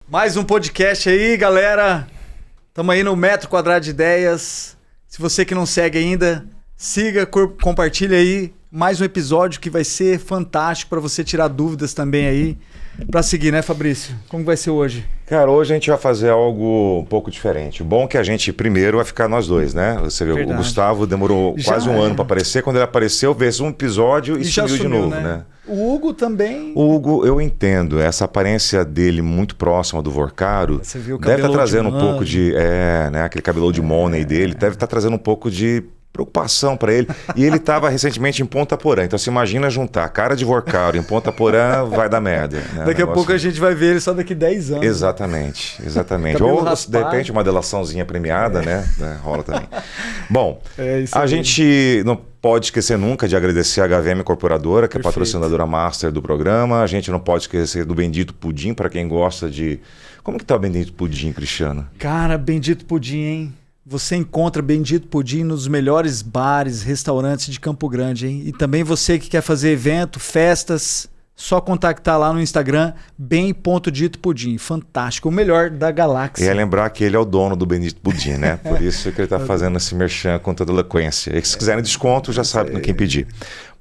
Mais um podcast aí, galera. Estamos aí no Metro Quadrado de Ideias. Se você que não segue ainda, siga, compartilha aí. Mais um episódio que vai ser fantástico para você tirar dúvidas também aí. Para seguir, né, Fabrício? Como vai ser hoje? Cara, hoje a gente vai fazer algo um pouco diferente. O bom é que a gente primeiro vai ficar nós dois, né? Você viu, o Gustavo demorou quase um ano para aparecer. Quando ele apareceu, fez um episódio e sumiu de novo, né? O Hugo também. O Hugo, eu entendo. Essa aparência dele muito próxima do Vorcaro deve estar trazendo um pouco de... aquele cabelo de Money dele. Deve estar trazendo um pouco de preocupação para ele. E ele estava recentemente em Ponta Porã. Então você imagina juntar a cara de Vorcaro em Ponta Porã, vai dar merda. Né? Daqui a pouco a gente vai ver ele só daqui 10 anos. Exatamente. Ou de repente uma delaçãozinha premiada, né? Rola também. Bom, a gente não pode esquecer nunca de agradecer a HVM Incorporadora, que é patrocinadora master do programa. A gente não pode esquecer do Bendito Pudim, para quem gosta de... Como que tá o Bendito Pudim, Cristiano? Cara, Bendito Pudim, hein? Você encontra Bendito Pudim nos melhores bares, restaurantes de Campo Grande, hein? E também você que quer fazer evento, festas, só contactar lá no Instagram, bem.dito pudim. Fantástico, o melhor da galáxia. E é lembrar que ele é o dono do Bendito Pudim, né? Por isso que ele está fazendo esse merchan com toda eloquência. E se quiserem desconto, já sabe no quem pedir.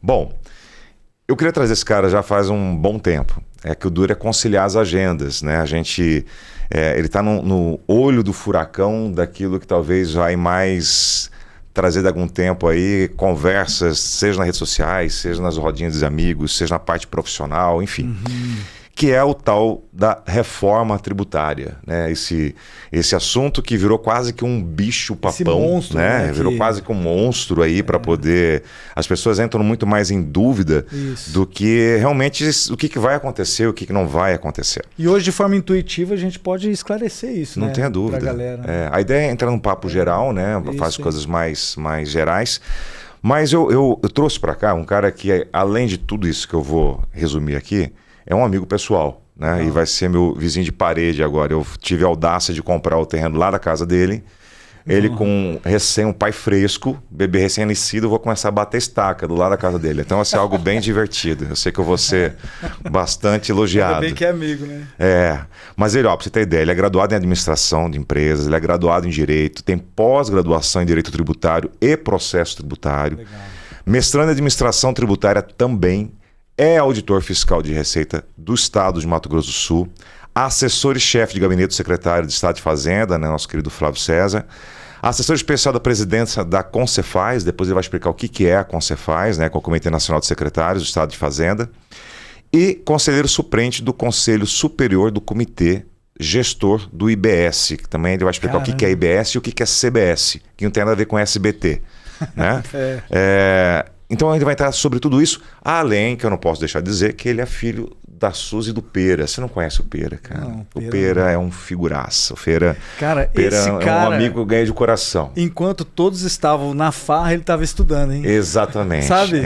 Bom, eu queria trazer esse cara já faz um bom tempo. É que o duro é conciliar as agendas, né? A gente... ele está no olho do furacão daquilo que talvez vai mais trazer de algum tempo aí conversas, seja nas redes sociais, seja nas rodinhas dos amigos, seja na parte profissional, enfim. Que é o tal da reforma tributária, né? Esse assunto que virou quase que um bicho-papão, esse monstro, né? Virou quase que um monstro aí para poder... As pessoas entram muito mais em dúvida do que realmente o que vai acontecer, o que não vai acontecer. E hoje, de forma intuitiva, a gente pode esclarecer isso, não tenha dúvida. Pra galera, né? A ideia é entrar num papo geral, né? Faz coisas mais gerais. Mas eu trouxe para cá um cara que, além de tudo isso que eu vou resumir aqui, é um amigo pessoal, né? E vai ser meu vizinho de parede agora. Eu tive a audácia de comprar o terreno lá da casa dele. Ele com um pai fresco, bebê recém-nascido, eu vou começar a bater estaca do lado da casa dele. Então vai ser algo bem divertido. Eu sei que eu vou ser bastante elogiado. Ainda bem que é amigo, né? Mas ele, pra você ter ideia, ele é graduado em administração de empresas, ele é graduado em direito, tem pós-graduação em direito tributário e processo tributário. Legal. Mestrando em administração tributária também. É auditor fiscal de Receita do Estado de Mato Grosso do Sul, assessor e chefe de gabinete do secretário de Estado de Fazenda, né, nosso querido Flávio César, assessor especial da presidência da Concefaz, depois ele vai explicar o que é a Concefaz, né, com o Comitê Nacional de Secretários do Estado de Fazenda, e conselheiro suplente do Conselho Superior do Comitê Gestor do IBS, que também ele vai explicar o que é IBS e o que é CBS, que não tem nada a ver com SBT. Né? Então ele vai entrar sobre tudo isso, além que eu não posso deixar de dizer que ele é filho da Suzy e do Pera. Você não conhece o Pera, cara? Não, o Pera é um figuraço. O Pera esse cara é um amigo que ganha de coração. Enquanto todos estavam na farra, ele estava estudando, hein? Exatamente. Sabe?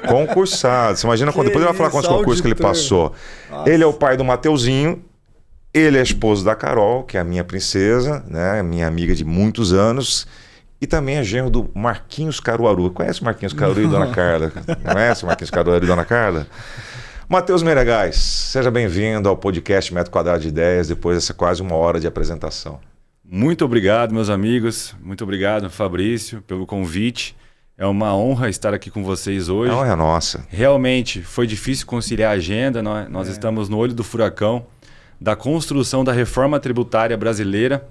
Concursado. Você imagina quando depois ele vai falar quantos concursos que ele passou. Nossa. Ele é o pai do Mateuzinho, ele é esposo da Carol, que é a minha princesa, né? Minha amiga de muitos anos. E também é genro do Marquinhos Caruaru. Conhece o Marquinhos Caruaru e Dona Carla? Conhece o Marquinhos Caruaru e Dona Carla? Matheus Meiragás, seja bem-vindo ao podcast Metro Quadrado de Ideias, depois dessa quase uma hora de apresentação. Muito obrigado, meus amigos. Muito obrigado, Fabrício, pelo convite. É uma honra estar aqui com vocês hoje. A honra é nossa. Realmente foi difícil conciliar a agenda. Nós estamos no olho do furacão da construção da reforma tributária brasileira.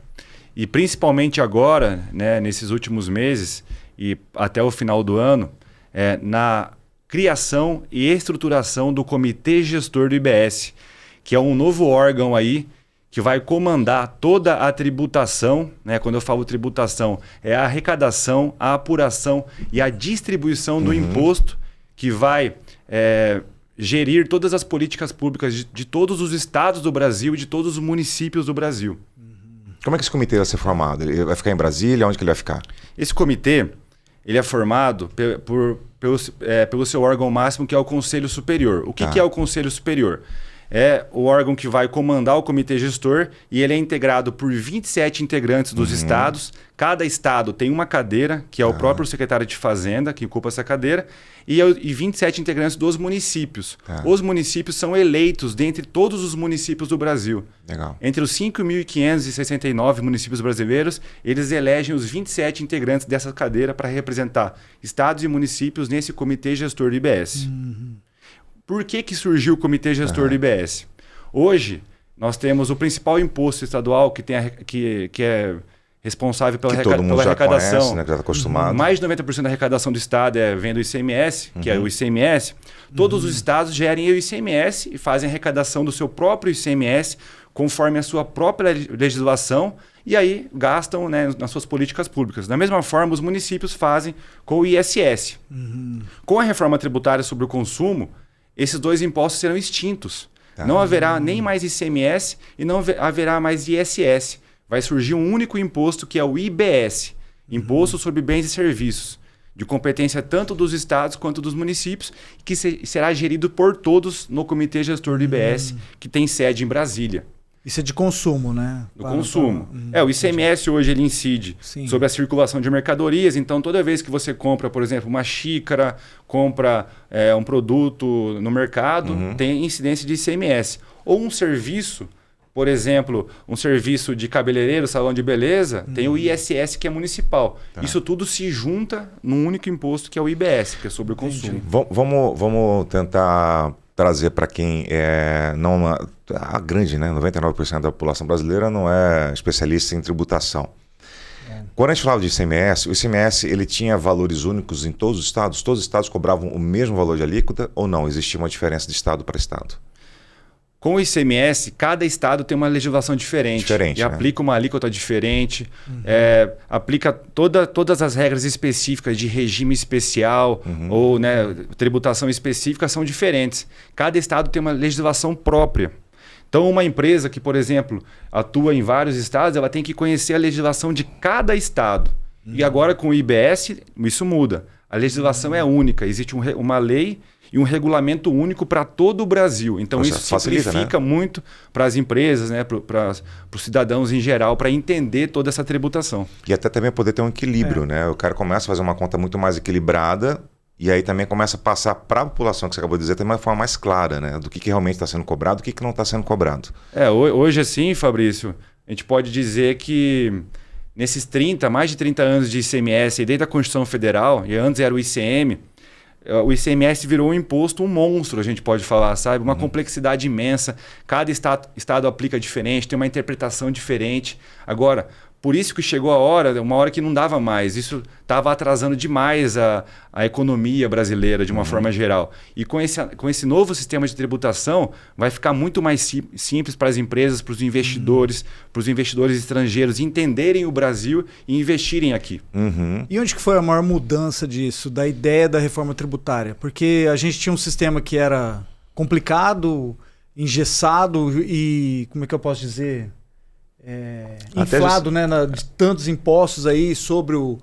E principalmente agora, né, nesses últimos meses e até o final do ano, na criação e estruturação do Comitê Gestor do IBS, que é um novo órgão aí que vai comandar toda a tributação, né? Quando eu falo tributação, é a arrecadação, a apuração e a distribuição do imposto que vai gerir todas as políticas públicas de todos os estados do Brasil e de todos os municípios do Brasil. Como é que esse comitê vai ser formado? Ele vai ficar em Brasília? Onde que ele vai ficar? Esse comitê ele é formado pelo seu órgão máximo, que é o Conselho Superior. O que é o Conselho Superior? é o órgão que vai comandar o comitê gestor e ele é integrado por 27 integrantes dos estados. Cada estado tem uma cadeira, que é o próprio secretário de Fazenda, que ocupa essa cadeira, e 27 integrantes dos municípios. Os municípios são eleitos dentre todos os municípios do Brasil. Legal. Entre os 5.569 municípios brasileiros, eles elegem os 27 integrantes dessa cadeira para representar estados e municípios nesse comitê gestor do IBS. Por que surgiu o comitê gestor do IBS? Hoje, nós temos o principal imposto estadual que é responsável pela todo mundo já arrecadação. conhece, né? Já está acostumado. Mais de 90% da arrecadação do Estado vem do ICMS, que é o ICMS. Todos os estados gerem o ICMS e fazem arrecadação do seu próprio ICMS conforme a sua própria legislação e aí gastam, né, nas suas políticas públicas. Da mesma forma, os municípios fazem com o ISS. Com a reforma tributária sobre o consumo, esses dois impostos serão extintos. Não haverá nem mais ICMS e não haverá mais ISS. Vai surgir um único imposto que é o IBS, Imposto sobre Bens e Serviços, de competência tanto dos estados quanto dos municípios, que será gerido por todos no Comitê Gestor do IBS, que tem sede em Brasília. Isso é de consumo, né? Do consumo. O ICMS hoje ele incide sobre a circulação de mercadorias, então toda vez que você compra, por exemplo, uma xícara, compra um produto no mercado, tem incidência de ICMS. Ou um serviço, por exemplo, um serviço de cabeleireiro, salão de beleza, tem o ISS que é municipal. Isso tudo se junta num único imposto que é o IBS, que é sobre o consumo. Vamos tentar trazer para quem não a grande, né, 99% da população brasileira não é especialista em tributação. Quando a gente falava de ICMS, o ICMS ele tinha valores únicos em todos os estados? Todos os estados cobravam o mesmo valor de alíquota ou não? Existia uma diferença de estado para estado? Com o ICMS, cada estado tem uma legislação diferente e aplica uma alíquota diferente, aplica todas as regras específicas de regime especial ou, né, tributação específica são diferentes. Cada estado tem uma legislação própria. Então, uma empresa que, por exemplo, atua em vários estados, ela tem que conhecer a legislação de cada estado. E agora, com o IBS, isso muda. A legislação é única, existe uma lei e um regulamento único para todo o Brasil. Então, isso simplifica, né, muito para as empresas, né, para os cidadãos em geral, para entender toda essa tributação. E até também poder ter um equilíbrio, né? O cara começa a fazer uma conta muito mais equilibrada e aí também começa a passar para a população, que você acabou de dizer, também de uma forma mais clara, né? Do que realmente está sendo cobrado, do que não está sendo cobrado. Hoje assim, Fabrício, a gente pode dizer que nesses mais de 30 anos de ICMS, desde a Constituição Federal, e antes era o ICM virou um imposto, um monstro, a gente pode falar, sabe? Uma complexidade imensa. Cada estado aplica diferente, tem uma interpretação diferente. Agora, por isso que chegou uma hora que não dava mais. Isso estava atrasando demais a economia brasileira, de uma forma geral. E com esse novo sistema de tributação, vai ficar muito mais simples para as empresas, para os investidores estrangeiros entenderem o Brasil e investirem aqui. E onde que foi a maior mudança disso, da ideia da reforma tributária? Porque a gente tinha um sistema que era complicado, engessado e, como é que eu posso dizer, inflado, né, de tantos impostos aí sobre o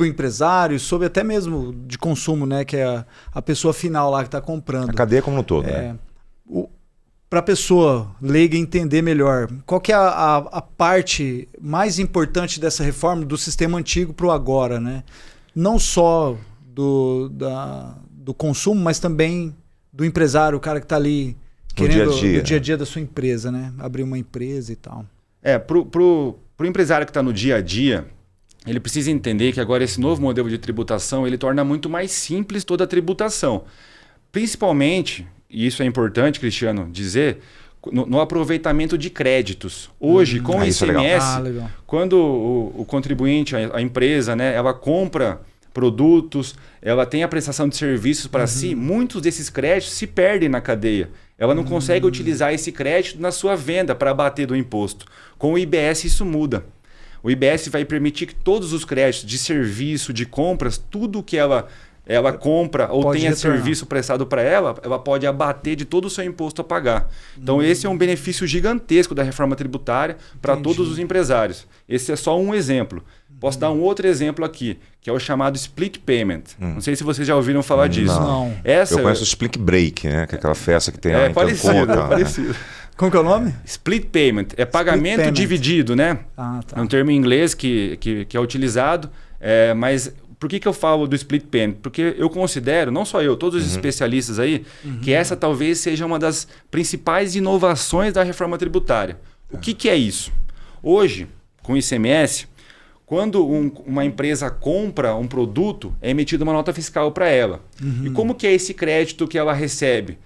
empresário, sobre até mesmo de consumo, né, que é a pessoa final lá que está comprando. A cadeia como no todo, né? Para a pessoa leiga entender melhor, qual que é a parte mais importante dessa reforma do sistema antigo para o agora, né? Não só do consumo, mas também do empresário, o cara que está ali querendo no dia a dia da sua empresa, né? Abrir uma empresa e tal. Pro empresário que está no dia a dia, ele precisa entender que agora esse novo modelo de tributação ele torna muito mais simples toda a tributação. Principalmente, e isso é importante, Cristiano, dizer, no aproveitamento de créditos. Hoje, com o ICMS, quando o contribuinte, a empresa, né, ela compra produtos, ela tem a prestação de serviços para si, muitos desses créditos se perdem na cadeia. Ela não consegue utilizar esse crédito na sua venda para abater do imposto. Com o IBS isso muda. O IBS vai permitir que todos os créditos de serviço, de compras, tudo que ela compra ou tenha serviço prestado para ela pode abater de todo o seu imposto a pagar. Então esse é um benefício gigantesco da reforma tributária para todos os empresários. Esse é só um exemplo. Posso dar um outro exemplo aqui, que é o chamado split payment. Não sei se vocês já ouviram falar disso. Não. Eu conheço o split break, né? Que é aquela festa que tem lá em parecido, Cancún, tá, parecido. né? Como que é o nome? Split payment é pagamento payment. dividido, né? Ah, tá. É um termo em inglês que é utilizado, mas por que eu falo do split payment? Porque eu considero, não só eu, todos os especialistas aí, que essa talvez seja uma das principais inovações da reforma tributária. O que é isso? Hoje, com o ICMS, quando uma empresa compra um produto, é emitida uma nota fiscal para ela. E como que é esse crédito que ela recebe?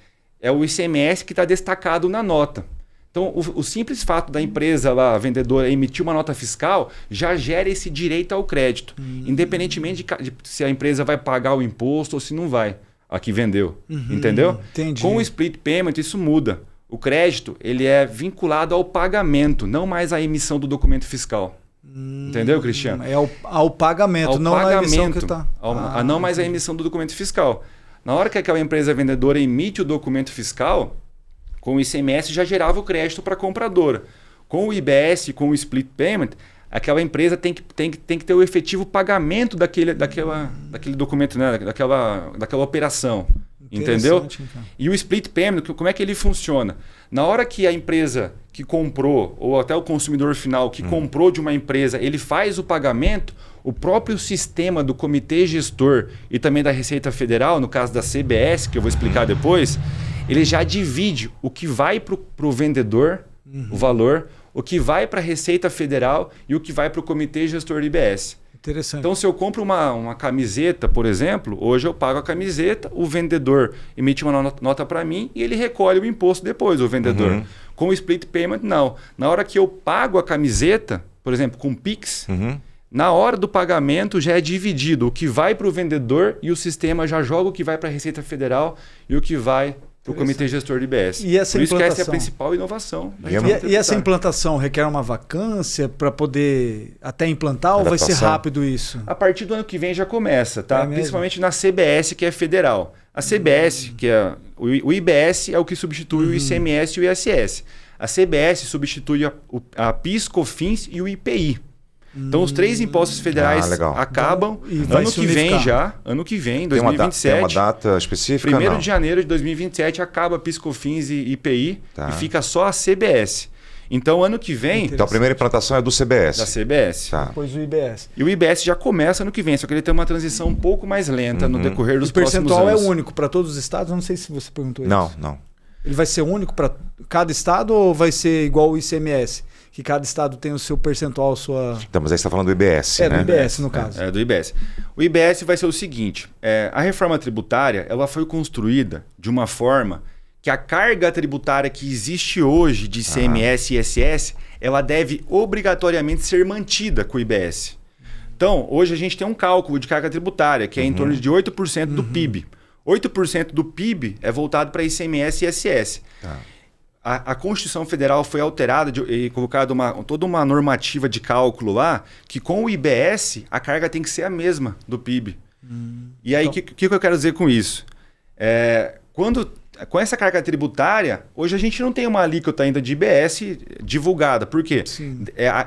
É o ICMS que está destacado na nota. Então, o simples fato da empresa, a vendedora, emitir uma nota fiscal, já gera esse direito ao crédito. Independentemente de se a empresa vai pagar o imposto ou se não vai, a que vendeu. Entendeu? Entendi. Com o split payment, isso muda. O crédito ele é vinculado ao pagamento, não mais à emissão do documento fiscal. Entendeu, Cristiano? É ao pagamento, não à emissão que tá. Não mais à emissão do documento fiscal. Na hora que aquela empresa vendedora emite o documento fiscal, com o ICMS já gerava o crédito para a compradora. Com o IBS, com o split payment, aquela empresa tem que ter o efetivo pagamento daquele documento, né? daquela operação. Entendeu? Então. E o split payment, como é que ele funciona? Na hora que a empresa que comprou, ou até o consumidor final que comprou de uma empresa, ele faz o pagamento, o próprio sistema do Comitê Gestor e também da Receita Federal, no caso da CBS, que eu vou explicar depois, ele já divide o que vai para o vendedor, o valor, o que vai para a Receita Federal e o que vai para o Comitê Gestor IBS. Interessante. Então, se eu compro uma camiseta, por exemplo, hoje eu pago a camiseta, o vendedor emite uma nota para mim e ele recolhe o imposto depois, o vendedor. Com o split payment, não. Na hora que eu pago a camiseta, por exemplo, com Pix, na hora do pagamento já é dividido o que vai para o vendedor e o sistema já joga o que vai para a Receita Federal e o que vai para o Comitê Gestor de IBS. E essa Por isso que essa é a implantação? principal inovação. E essa implantação requer uma vacância para poder até implantar ou vai ser Adaptação? rápido isso? A partir do ano que vem já começa, tá? É mesmo? Principalmente na CBS, que é federal. A CBS, que é o IBS, é o que substitui o ICMS e o ISS. A CBS substitui a PIS, COFINS e o IPI. Então, os três impostos federais legal. acabam E vai ano se que vem unificar. já. Ano que vem, Tem uma 2027. data específica? 1º Não. de janeiro de 2027 acaba PIS, COFINS e IPI Tá. e fica só a CBS. Então, ano que vem, Então, a primeira implantação é do CBS. da CBS. Tá. Depois o IBS. E o IBS já começa ano que vem, só que ele tem uma transição um pouco mais lenta no decorrer dos O próximos percentual anos. é único para todos os estados? Eu não sei se você perguntou isso. Não. Ele vai ser único para cada estado ou vai ser igual o ICMS? Que cada estado tem o seu percentual, sua... Então, mas aí você está falando do IBS, né? do IBS, no caso. É, do IBS. O IBS vai ser o seguinte, a reforma tributária ela foi construída de uma forma que a carga tributária que existe hoje de ICMS e ISS, ela deve obrigatoriamente ser mantida com o IBS. Então, hoje a gente tem um cálculo de carga tributária, que é em torno de 8% do PIB. 8% do PIB é voltado para ICMS e ISS. Tá. A Constituição Federal foi alterada e colocada toda uma normativa de cálculo lá, que com o IBS a carga tem que ser a mesma do PIB. E aí, o que eu quero dizer com isso? Com essa carga tributária, hoje a gente não tem uma alíquota ainda de IBS divulgada. Por quê?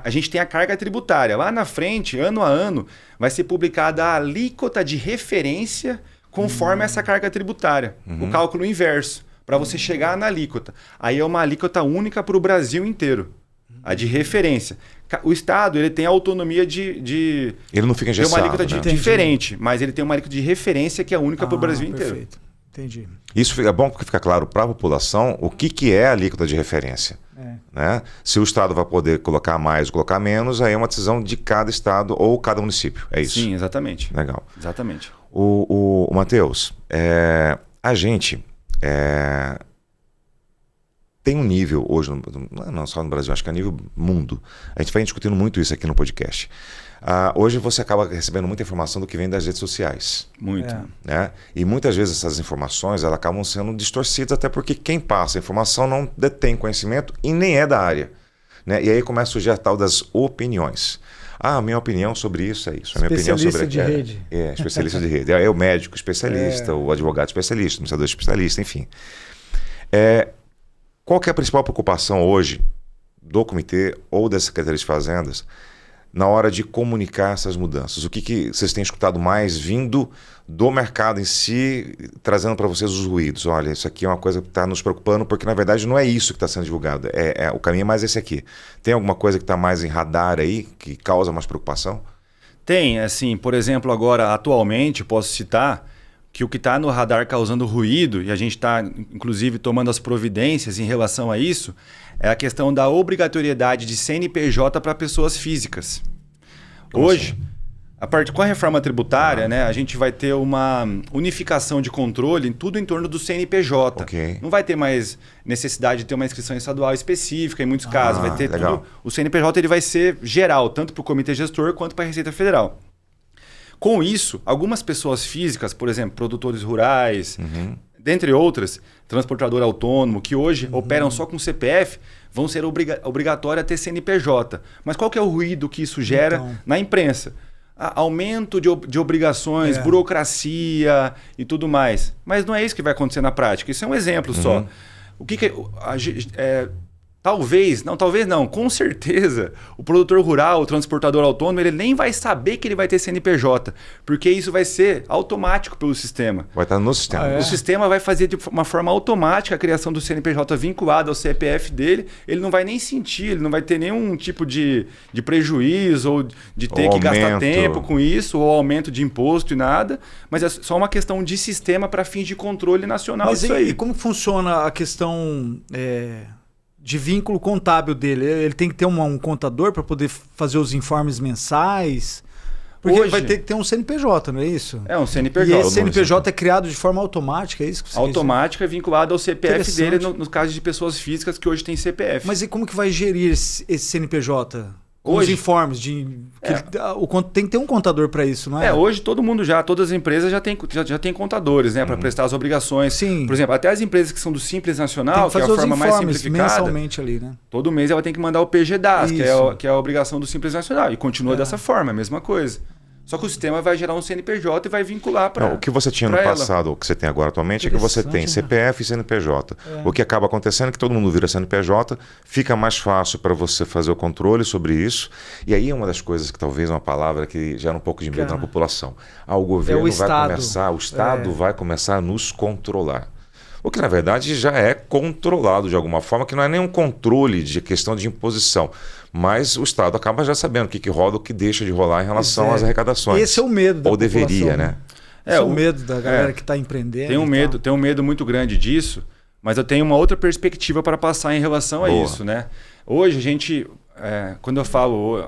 A gente tem a carga tributária. Lá na frente, ano a ano, vai ser publicada a alíquota de referência conforme essa carga tributária. O cálculo inverso, para você chegar na alíquota. Aí é uma alíquota única para o Brasil inteiro. A de referência. O Estado ele tem a autonomia de Ele não fica tem uma engessado, alíquota né? diferente, mas ele tem uma alíquota de referência que é única para o Brasil inteiro. Perfeito. Entendi. Isso é bom porque fica claro para a população o que é a alíquota de referência. Né? Se o Estado vai poder colocar mais ou colocar menos, aí é uma decisão de cada Estado ou cada município. É isso? Sim, exatamente. Legal. Exatamente. O Matheus, a gente tem um nível hoje, não só no Brasil, acho que a nível mundo. A gente vai discutindo muito isso aqui no podcast. Hoje você acaba recebendo muita informação do que vem das redes sociais. Muito. Né? E muitas vezes essas informações elas acabam sendo distorcidas, até porque quem passa a informação não detém conhecimento e nem é da área. Né? E aí começa a surgir a tal das opiniões. Minha opinião sobre isso é isso. A minha opinião sobre de rede. especialista de rede. É o médico especialista, o advogado especialista, o administrador especialista, enfim. Qual que é a principal preocupação hoje do comitê ou das secretarias de fazendas na hora de comunicar essas mudanças? O que vocês têm escutado mais vindo do mercado em si, trazendo para vocês os ruídos? Olha, isso aqui é uma coisa que está nos preocupando, porque na verdade não é isso que está sendo divulgado. O caminho é mais esse aqui. Tem alguma coisa que está mais em radar aí, que causa mais preocupação? Tem, assim, por exemplo, agora, atualmente, posso citar que o que está no radar causando ruído, e a gente está, inclusive, tomando as providências em relação a isso, é a questão da obrigatoriedade de CNPJ para pessoas físicas. Hoje, com a reforma tributária, né, a gente vai ter uma unificação de controle em tudo em torno do CNPJ. Okay. Não vai ter mais necessidade de ter uma inscrição estadual específica, em muitos casos. Vai ter tudo. O CNPJ ele vai ser geral, tanto para o Comitê Gestor quanto para a Receita Federal. Com isso, algumas pessoas físicas, por exemplo, produtores rurais, dentre outras, transportador autônomo, que hoje operam só com CPF, vão ser obrigatórias a ter CNPJ. Mas qual que é o ruído que isso gera na imprensa? Aumento de obrigações, burocracia e tudo mais. Mas não é isso que vai acontecer na prática. Isso é um exemplo só. O que talvez não, com certeza, o produtor rural, o transportador autônomo, ele nem vai saber que ele vai ter CNPJ, porque isso vai ser automático pelo sistema. Vai estar no sistema. O sistema vai fazer de uma forma automática a criação do CNPJ vinculado ao CPF dele, ele não vai nem sentir, ele não vai ter nenhum tipo de prejuízo ou de ter que gastar tempo com isso, ou aumento de imposto e nada, mas é só uma questão de sistema para fins de controle nacional. Mas e como funciona a questão... de vínculo contábil dele? Ele tem que ter um contador para poder fazer os informes mensais? Porque Hoje, ele vai ter que ter um CNPJ, não é isso? É um CNPJ. E esse CNPJ é criado de forma automática, é isso que você automática, vinculado ao CPF dele, no caso de pessoas físicas que hoje têm CPF. Mas e como que vai gerir esse CNPJ? Com Hoje, os informes tem que ter um contador para isso, não é? Hoje todas as empresas já têm contadores, né, para prestar as obrigações. Sim. Por exemplo, até as empresas que são do Simples Nacional, que é a forma mais simplificada, mensalmente ali, né? Todo mês ela tem que mandar o PGDAS, que é a obrigação do Simples Nacional, e continua dessa forma, a mesma coisa. Só que o sistema vai gerar um CNPJ e vai vincular para... O que você tinha no passado, o que você tem agora atualmente, é que você tem CPF e CNPJ. O que acaba acontecendo é que todo mundo vira CNPJ, fica mais fácil para você fazer o controle sobre isso. E aí é uma das coisas que talvez uma palavra que gera um pouco de medo na população. O governo vai começar, o Estado vai começar a nos controlar. O que, na verdade, já é controlado de alguma forma, que não é nenhum controle de questão de imposição. Mas o Estado acaba já sabendo o que rola, o que deixa de rolar em relação às arrecadações. Esse é o medo da população. Ou deveria, né? Esse é o medo da galera que está empreendendo. Tem um medo muito grande disso, mas eu tenho uma outra perspectiva para passar em relação a isso, né? Hoje, a gente... quando eu falo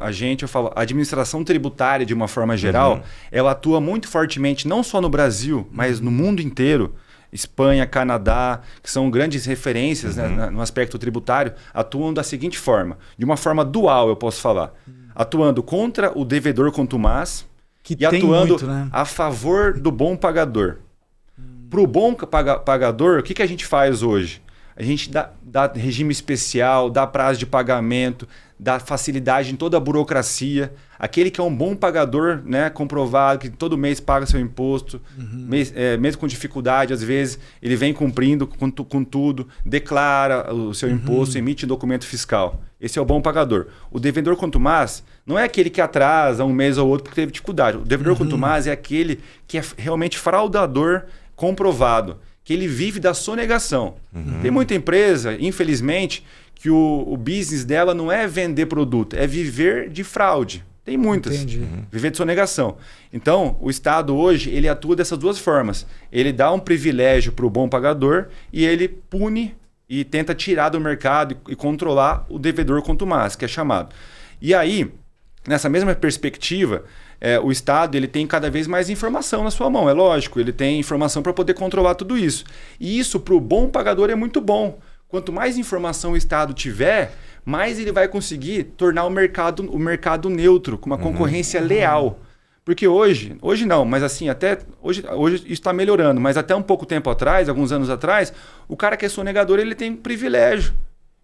eu falo a administração tributária de uma forma geral, ela atua muito fortemente, não só no Brasil, mas no mundo inteiro. Espanha, Canadá, que são grandes referências né, no aspecto tributário, atuam da seguinte forma, de uma forma dual, eu posso falar. Atuando contra o devedor contumaz e atuando a favor do bom pagador. Para o bom pagador, o que a gente faz hoje? A gente dá regime especial, dá prazo de pagamento, dá facilidade em toda a burocracia. Aquele que é um bom pagador, né, comprovado, que todo mês paga seu imposto, mesmo com dificuldade, às vezes, ele vem cumprindo com tudo, declara o seu imposto, emite documento fiscal. Esse é o bom pagador. O devedor contumaz não é aquele que atrasa um mês ou outro porque teve dificuldade. O devedor contumaz é aquele que é realmente fraudador comprovado, que ele vive da sonegação. Tem muita empresa, infelizmente, que o business dela não é vender produto, é viver de fraude. Tem muitas. Viver de sonegação. Então, o Estado hoje, ele atua dessas duas formas. Ele dá um privilégio para o bom pagador e ele pune e tenta tirar do mercado e controlar o devedor contumaz, que é chamado. E aí, nessa mesma perspectiva, o Estado ele tem cada vez mais informação na sua mão, é lógico. Ele tem informação para poder controlar tudo isso. E isso, para o bom pagador, é muito bom. Quanto mais informação o Estado tiver, mais ele vai conseguir tornar o mercado neutro, com uma concorrência leal. Porque hoje não, mas assim, até hoje isso está melhorando, mas até um pouco tempo atrás, alguns anos atrás, o cara que é sonegador, ele tem privilégio.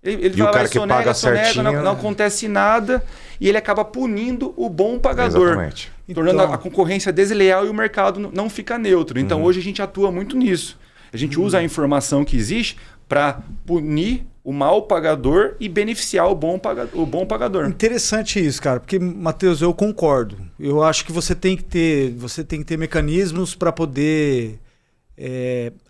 Ele vai lá e sonega, não acontece nada, e ele acaba punindo o bom pagador. Exatamente. Tornando a concorrência desleal e o mercado não fica neutro. Então hoje a gente atua muito nisso. A gente usa a informação que existe para punir o mal pagador e beneficiar o bom pagador. Interessante isso, cara, porque, Matheus, eu concordo. Eu acho que você tem que ter mecanismos para poder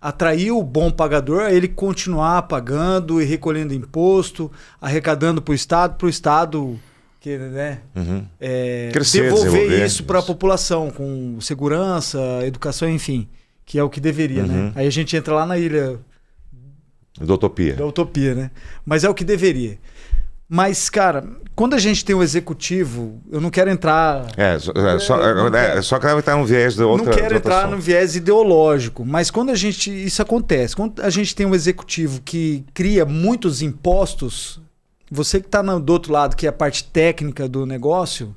atrair o bom pagador, a ele continuar pagando e recolhendo imposto, arrecadando para o Estado que, né, Crescer, devolver isso para a população com segurança, educação, enfim, que é o que deveria, né? Aí a gente entra lá na ilha da utopia, né? Mas é o que deveria. Mas, cara, quando a gente tem um executivo, eu não quero entrar... Só que vai estar no viés de outra... Não quero entrar no viés ideológico, mas quando isso acontece, quando a gente tem um executivo que cria muitos impostos, você que está do outro lado, que é a parte técnica do negócio,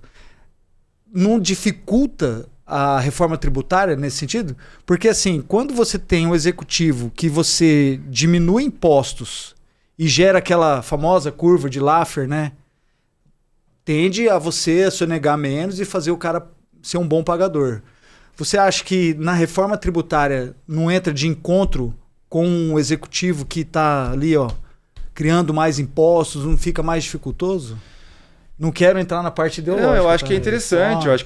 não dificulta a reforma tributária nesse sentido? Porque, assim, quando você tem um executivo que você diminui impostos e gera aquela famosa curva de Laffer, né? Tende a você sonegar menos e fazer o cara ser um bom pagador. Você acha que na reforma tributária não entra de encontro com um executivo que está ali, ó, criando mais impostos, não fica mais dificultoso? Não quero entrar na parte ideológica. Não, eu acho que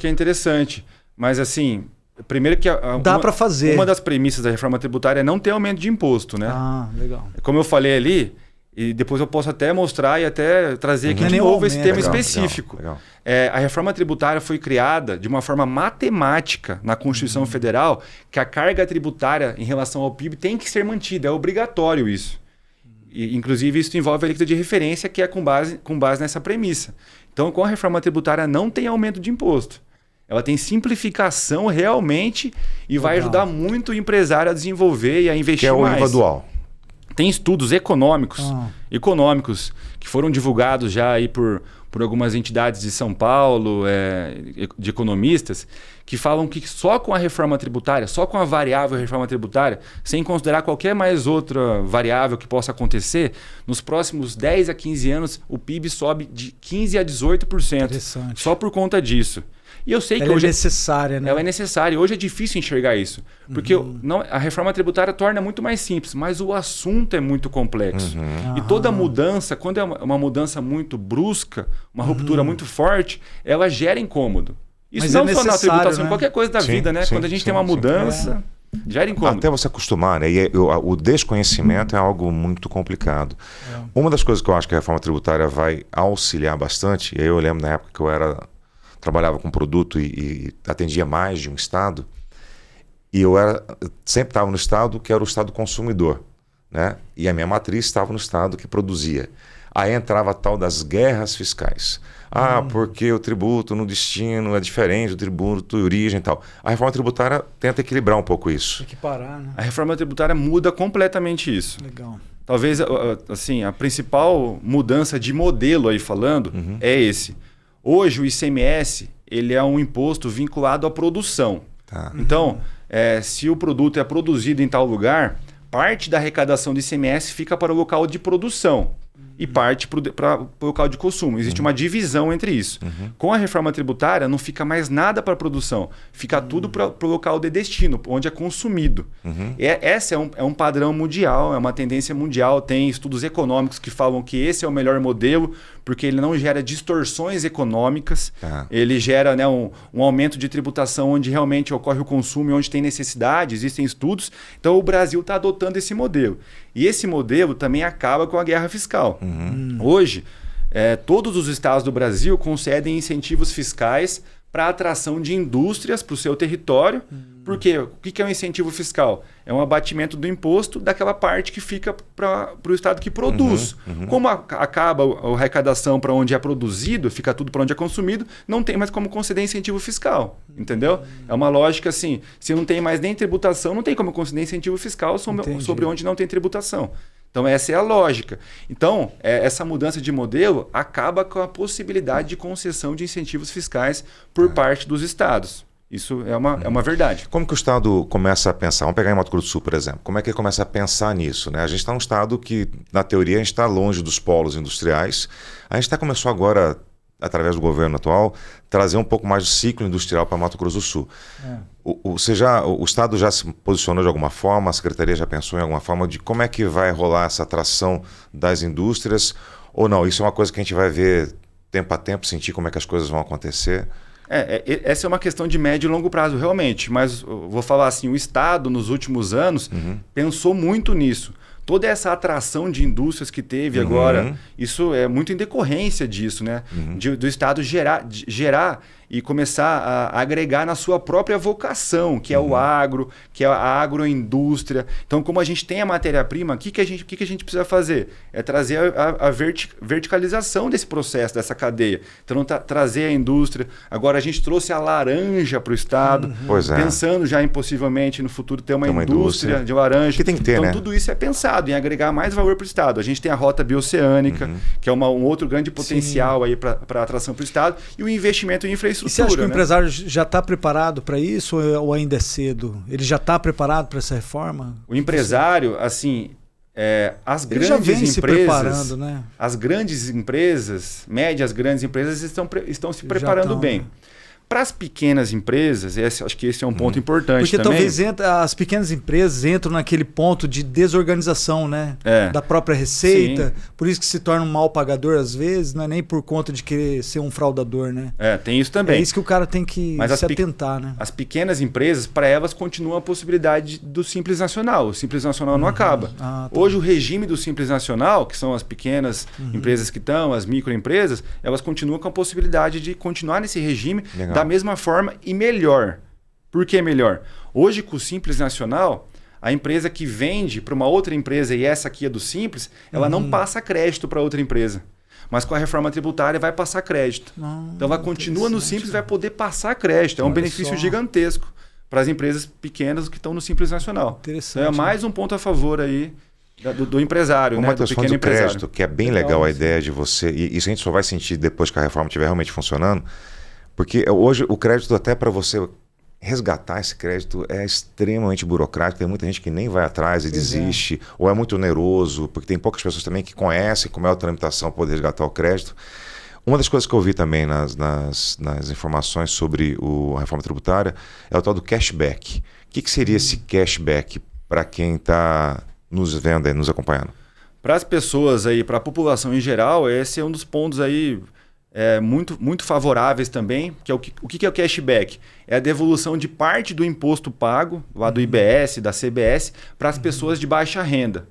é interessante. Mas assim, primeiro que dá para fazer. Uma das premissas da reforma tributária é não ter aumento de imposto, né? Ah, legal. Como eu falei ali, e depois eu posso até mostrar e até trazer aqui de novo esse tema específico. Legal. A reforma tributária foi criada de uma forma matemática na Constituição Federal, que a carga tributária em relação ao PIB tem que ser mantida, é obrigatório isso. E, inclusive, isso envolve a alíquota de referência, que é com base nessa premissa. Então, com a reforma tributária não tem aumento de imposto. Ela tem simplificação realmente e vai ajudar muito o empresário a desenvolver e a investir mais. Que é o IVA dual. Tem estudos econômicos que foram divulgados já aí por algumas entidades de São Paulo, de economistas, que falam que só com a reforma tributária, só com a variável reforma tributária, sem considerar qualquer mais outra variável que possa acontecer, nos próximos 10 a 15 anos o PIB sobe de 15% a 18%. Interessante. Só por conta disso. E eu sei que ela hoje é necessária, né? Ela é necessária. Hoje é difícil enxergar isso. Porque a reforma tributária torna muito mais simples, mas o assunto é muito complexo. E toda mudança, quando é uma mudança muito brusca, uma ruptura muito forte, ela gera incômodo. Isso mas não só na tributação, né? em qualquer coisa da vida, né? Quando a gente tem uma mudança, gera incômodo. Até você acostumar, né? E o desconhecimento é algo muito complicado. Uma das coisas que eu acho que a reforma tributária vai auxiliar bastante, e aí eu lembro na época que eu trabalhava com produto e atendia mais de um estado, e eu sempre estava no estado que era o estado consumidor, né? E a minha matriz estava no estado que produzia. Aí entrava a tal das guerras fiscais. Porque o tributo no destino é diferente do tributo de origem e tal. A reforma tributária tenta equilibrar um pouco isso. Equiparar, né? A reforma tributária muda completamente isso. Legal. Talvez, assim, a principal mudança de modelo aí falando é esse. Hoje o ICMS ele é um imposto vinculado à produção. Tá. Então, se o produto é produzido em tal lugar, parte da arrecadação do ICMS fica para o local de produção e parte para o local de consumo. Existe uma divisão entre isso. Com a reforma tributária, não fica mais nada para a produção. Fica tudo para o local de destino, onde é consumido. Esse é um padrão mundial, é uma tendência mundial. Tem estudos econômicos que falam que esse é o melhor modelo, porque ele não gera distorções econômicas. Ele gera, né, um aumento de tributação onde realmente ocorre o consumo e onde tem necessidade, existem estudos. Então, o Brasil está adotando esse modelo. E esse modelo também acaba com a guerra fiscal. Hoje, todos os estados do Brasil concedem incentivos fiscais para a atração de indústrias para o seu território. Porque o que é um incentivo fiscal? É um abatimento do imposto daquela parte que fica para o estado que produz. Como acaba a arrecadação para onde é produzido, fica tudo para onde é consumido, não tem mais como conceder incentivo fiscal. Entendeu? É uma lógica assim, se não tem mais nem tributação, não tem como conceder incentivo fiscal sobre onde não tem tributação. Então, essa é a lógica. Então, essa mudança de modelo acaba com a possibilidade de concessão de incentivos fiscais por parte dos estados. Isso é uma verdade. Como que o Estado começa a pensar? Vamos pegar em Mato Grosso do Sul, por exemplo. Como é que ele começa a pensar nisso, né? A gente está num estado que, na teoria, a gente está longe dos polos industriais. A gente começou agora, através do governo atual, trazer um pouco mais de ciclo industrial para Mato Grosso do Sul. O Estado já se posicionou de alguma forma, a Secretaria já pensou em alguma forma de como é que vai rolar essa atração das indústrias? Ou não? Isso é uma coisa que a gente vai ver tempo a tempo, sentir como é que as coisas vão acontecer? Essa é uma questão de médio e longo prazo, realmente. Mas eu vou falar assim, o Estado, nos últimos anos, pensou muito nisso. Toda essa atração de indústrias que teve agora, isso é muito em decorrência disso, né? Do Estado gerar e começar a agregar na sua própria vocação, que é o agro, que é a agroindústria. Então, como a gente tem a matéria-prima, o que a gente precisa fazer? É trazer a verticalização desse processo, dessa cadeia. Então, trazer a indústria. Agora, a gente trouxe a laranja para o Estado, pensando já em possivelmente no futuro ter uma indústria de laranja. Que tem que ter, então, né? tudo isso é pensado em agregar mais valor para o Estado. A gente tem a rota bioceânica, que é um outro grande potencial aí para atração para o Estado, e o investimento em infraestrutura. E você acha que o né? empresário já está preparado para isso ou ainda é cedo? Ele já está preparado para essa reforma? O empresário, assim, as Ele já vem grandes se empresas, preparando, né? as grandes empresas, médias grandes empresas estão se preparando bem. Né? Para as pequenas empresas, acho que esse é um ponto importante Porque também. talvez as pequenas empresas entram naquele ponto de desorganização, né? Da própria receita. Sim. Por isso que se torna um mal pagador às vezes, não é nem por conta de querer ser um fraudador, né? Tem isso também. É isso que o cara tem que se atentar, né? As pequenas empresas, para elas, continua a possibilidade do Simples Nacional. O Simples Nacional não acaba. Tá. Hoje, o regime do Simples Nacional, que são as pequenas empresas que estão, as microempresas, elas continuam com a possibilidade de continuar nesse regime da mesma forma e melhor. Por que melhor? Hoje, com o Simples Nacional, a empresa que vende para uma outra empresa, e essa aqui é do Simples, ela não passa crédito para outra empresa. Mas com a reforma tributária vai passar crédito. Então ela continua no Simples e vai poder passar crédito. É um benefício gigantesco para as empresas pequenas que estão no Simples Nacional. Interessante. Então é mais um ponto a favor aí do empresário, né? Do pequeno empresário. Crédito, que é bem legal a ideia de você, e isso a gente só vai sentir depois que a reforma estiver realmente funcionando, porque hoje o crédito, até para você resgatar esse crédito, é extremamente burocrático. Tem muita gente que nem vai atrás e desiste, ou é muito oneroso, porque tem poucas pessoas também que conhecem como é a tramitação para poder resgatar o crédito. Uma das coisas que eu vi também nas informações sobre a reforma tributária é o tal do cashback. O que seria esse cashback para quem está nos vendo e nos acompanhando? Para as pessoas aí, para a população em geral, esse é um dos pontos aí muito favoráveis também, que é o que é o cashback? É a devolução de parte do imposto pago, lá do IBS, da CBS, para as pessoas de baixa renda.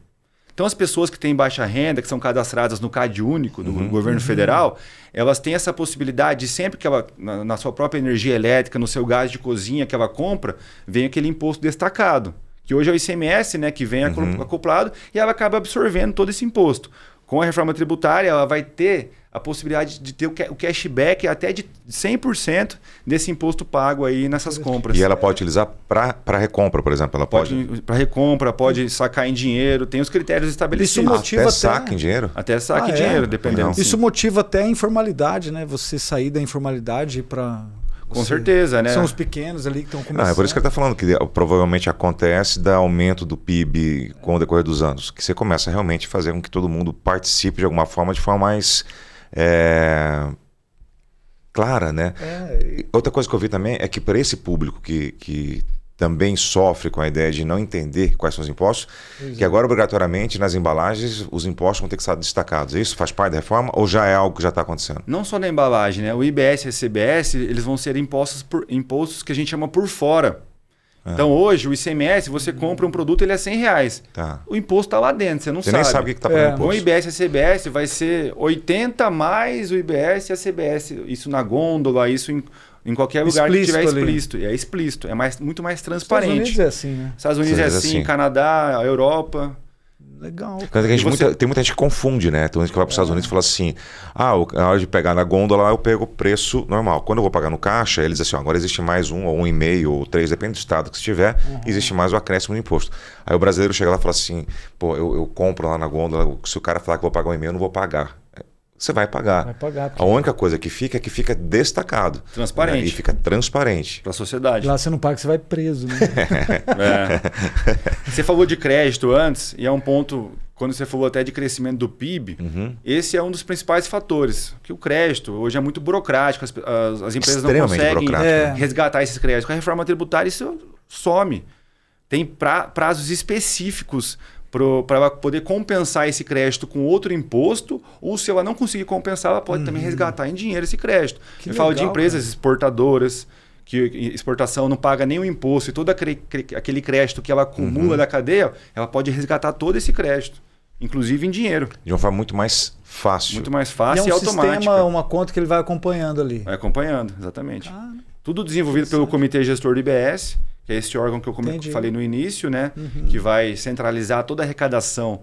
Então, as pessoas que têm baixa renda, que são cadastradas no CAD único do governo federal, elas têm essa possibilidade de sempre que ela, na sua própria energia elétrica, no seu gás de cozinha que ela compra, vem aquele imposto destacado, que hoje é o ICMS, né, que vem acoplado, e ela acaba absorvendo todo esse imposto. Com a reforma tributária, ela vai ter a possibilidade de ter o cashback até de 100% desse imposto pago aí nessas compras. E ela pode utilizar para recompra, por exemplo? Ela pode para recompra, pode sacar em dinheiro, tem os critérios estabelecidos. Isso motiva até saque em dinheiro? Até saque em dinheiro, dependendo. Isso motiva até a informalidade, né? Você sair da informalidade para... Com certeza, né? São os pequenos ali que estão começando. É por isso que ele está falando que provavelmente acontece da aumento do PIB com o decorrer dos anos. Que você começa a realmente fazer com que todo mundo participe de alguma forma, de forma mais clara, né? Outra coisa que eu vi também é que para esse público que também sofre com a ideia de não entender quais são os impostos, que agora obrigatoriamente nas embalagens os impostos vão ter que estar destacados. Isso faz parte da reforma ou já é algo que já está acontecendo? Não só na embalagem, né? O IBS e a CBS, eles vão ser impostos que a gente chama por fora. Então hoje o ICMS, você compra um produto, ele é R$100. Tá. O imposto está lá dentro, você não sabe. Você nem sabe o que está pagando imposto. Com o IBS e a CBS vai ser 80 mais o IBS e a CBS. Isso na gôndola, isso em qualquer lugar que tiver explícito. É explícito, é muito mais transparente. Estados Unidos é assim, né? Estados Unidos é assim, Canadá, a Europa. Legal. Tem muita gente que confunde, né? Tem gente que vai para os Estados Unidos e fala assim: na hora de pegar na gôndola eu pego o preço normal. Quando eu vou pagar no caixa, eles dizem assim: agora existe mais ou 1,5 ou 3, depende do estado que estiver, existe mais o acréscimo de imposto. Aí o brasileiro chega lá e fala assim: pô, eu compro lá na gôndola, se o cara falar que eu vou pagar 1,5, eu não vou pagar. você vai pagar. Vai pagar. A única coisa que fica destacado. Transparente. Né? E fica transparente. Para a sociedade. Lá você não paga, você vai preso, né? Você falou de crédito antes, e é um ponto, quando você falou até de crescimento do PIB, esse é um dos principais fatores. Que o crédito hoje é muito burocrático, as empresas não conseguem resgatar esses créditos. Com a reforma tributária isso some. Tem prazos específicos para ela poder compensar esse crédito com outro imposto, ou se ela não conseguir compensar, ela pode também resgatar em dinheiro esse crédito. Eu falo de empresas exportadoras, que exportação não paga nenhum imposto, e todo aquele crédito que ela acumula da cadeia, ela pode resgatar todo esse crédito, inclusive em dinheiro. De uma forma muito mais fácil. Muito mais fácil e automática. Sistema, uma conta que ele vai acompanhando ali. Vai acompanhando, exatamente. Tudo desenvolvido pelo Comitê Gestor do IBS, que é esse órgão que eu falei no início, né? Que vai centralizar toda a arrecadação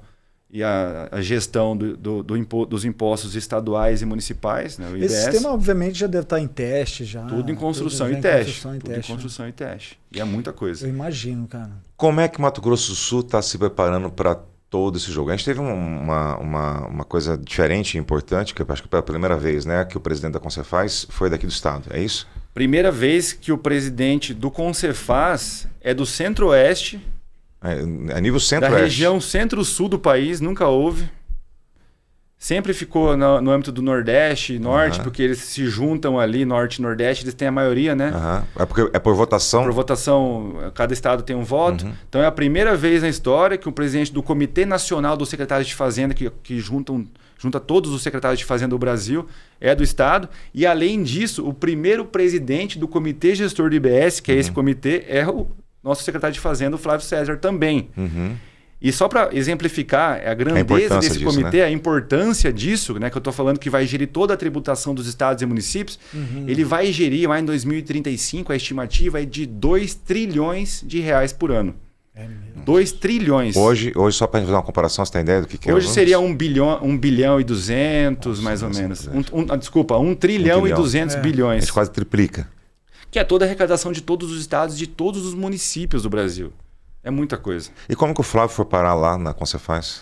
e a gestão dos impostos estaduais e municipais. Né? O IBS. Esse sistema, obviamente, já deve estar em teste. Tudo em construção e teste. Tudo em construção e teste. E é muita coisa. Eu imagino, cara. Como é que Mato Grosso do Sul está se preparando para todo esse jogo? A gente teve uma coisa diferente e importante, que eu acho que pela primeira vez, né, que o presidente da Concefaz foi daqui do estado, é isso? Primeira vez que o presidente do Concefaz é do Centro-Oeste. A nível Centro-Oeste. Da região Centro-Sul do país, nunca houve. Sempre ficou no âmbito do Nordeste e Norte, porque eles se juntam ali, Norte e Nordeste, eles têm a maioria, né? É por votação? Por votação, cada estado tem um voto. Então é a primeira vez na história que o presidente do Comitê Nacional dos Secretários de Fazenda, que junta todos os secretários de Fazenda do Brasil, é do estado. E além disso, o primeiro presidente do Comitê Gestor do IBS, que é esse comitê, é o nosso secretário de Fazenda, o Flávio César, também. E só para exemplificar a grandeza desse comitê, né? A importância disso, né, que eu estou falando que vai gerir toda a tributação dos estados e municípios, ele vai gerir lá em 2035, a estimativa é de 2 trilhões de reais por ano. 2 trilhões. Hoje só para fazer uma comparação, você tem ideia do que é? Hoje seria 1 bilhão e 200, mais ou menos. 1 trilhão e 200 bilhões. A gente quase triplica. Que é toda a arrecadação de todos os estados, de todos os municípios do Brasil. É muita coisa. E como que o Flávio foi parar lá na Concefaz?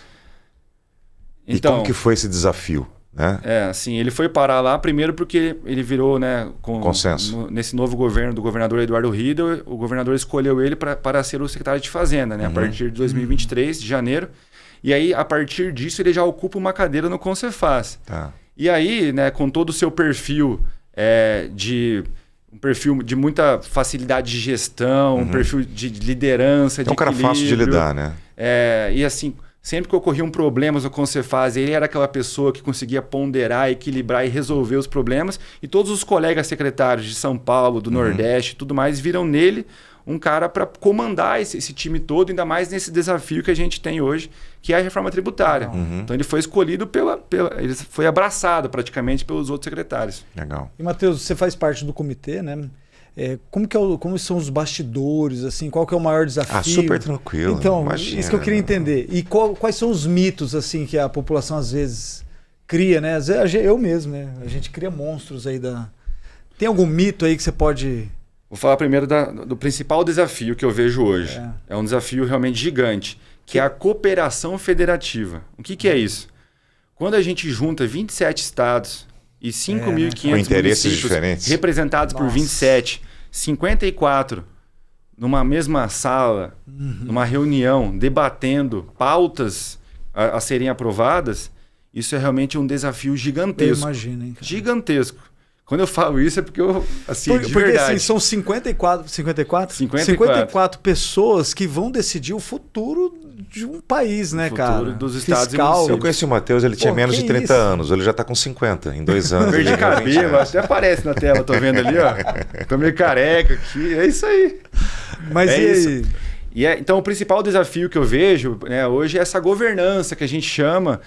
Então, e como que foi esse desafio? Né? Assim, ele foi parar lá primeiro porque ele virou, né, consenso. Nesse novo governo do governador Eduardo Riedel, o governador escolheu ele para ser o secretário de Fazenda, né, a partir de 2023, de janeiro. E aí, a partir disso, ele já ocupa uma cadeira no Concefaz. E aí, né, com todo o seu perfil um perfil de muita facilidade de gestão, um perfil de liderança, de um cara fácil de lidar, né? E assim, sempre que ocorriam problemas no Concefaz, ele era aquela pessoa que conseguia ponderar, equilibrar e resolver os problemas. E todos os colegas secretários de São Paulo, do Nordeste e tudo mais, viram nele um cara para comandar esse time todo, ainda mais nesse desafio que a gente tem hoje, que é a reforma tributária. Então ele foi escolhido ele foi abraçado praticamente pelos outros secretários. Legal. E Matheus, você faz parte do comitê, né? Como são os bastidores, assim, qual que é o maior desafio? Super tranquilo. Então, imagina, isso que eu queria entender. E quais são os mitos assim que a população às vezes cria, né? Às vezes, eu mesmo, né? A gente cria monstros aí Tem algum mito aí que você pode... Vou falar primeiro do principal desafio que eu vejo hoje. É um desafio realmente gigante, que é a cooperação federativa. O que é isso? Quando a gente junta 27 estados e 5.500 municípios representados por 27, 54 numa mesma sala, numa reunião, debatendo pautas a serem aprovadas, isso é realmente um desafio gigantesco. Eu imagino, hein, cara? Gigantesco. Quando eu falo isso é porque eu, assim, de porque verdade. Assim, são 54 pessoas que vão decidir o futuro de um país, né, cara? O futuro dos estados e municípios. Eu conheci o Matheus, ele tinha menos de 30 anos. Ele já está com 50, em 2 anos. Perdi cabelo, até aparece na tela, tô vendo ali, ó. Tô meio careca aqui, é isso aí. Mas e aí? Então, o principal desafio que eu vejo, né, hoje é essa governança que a gente chama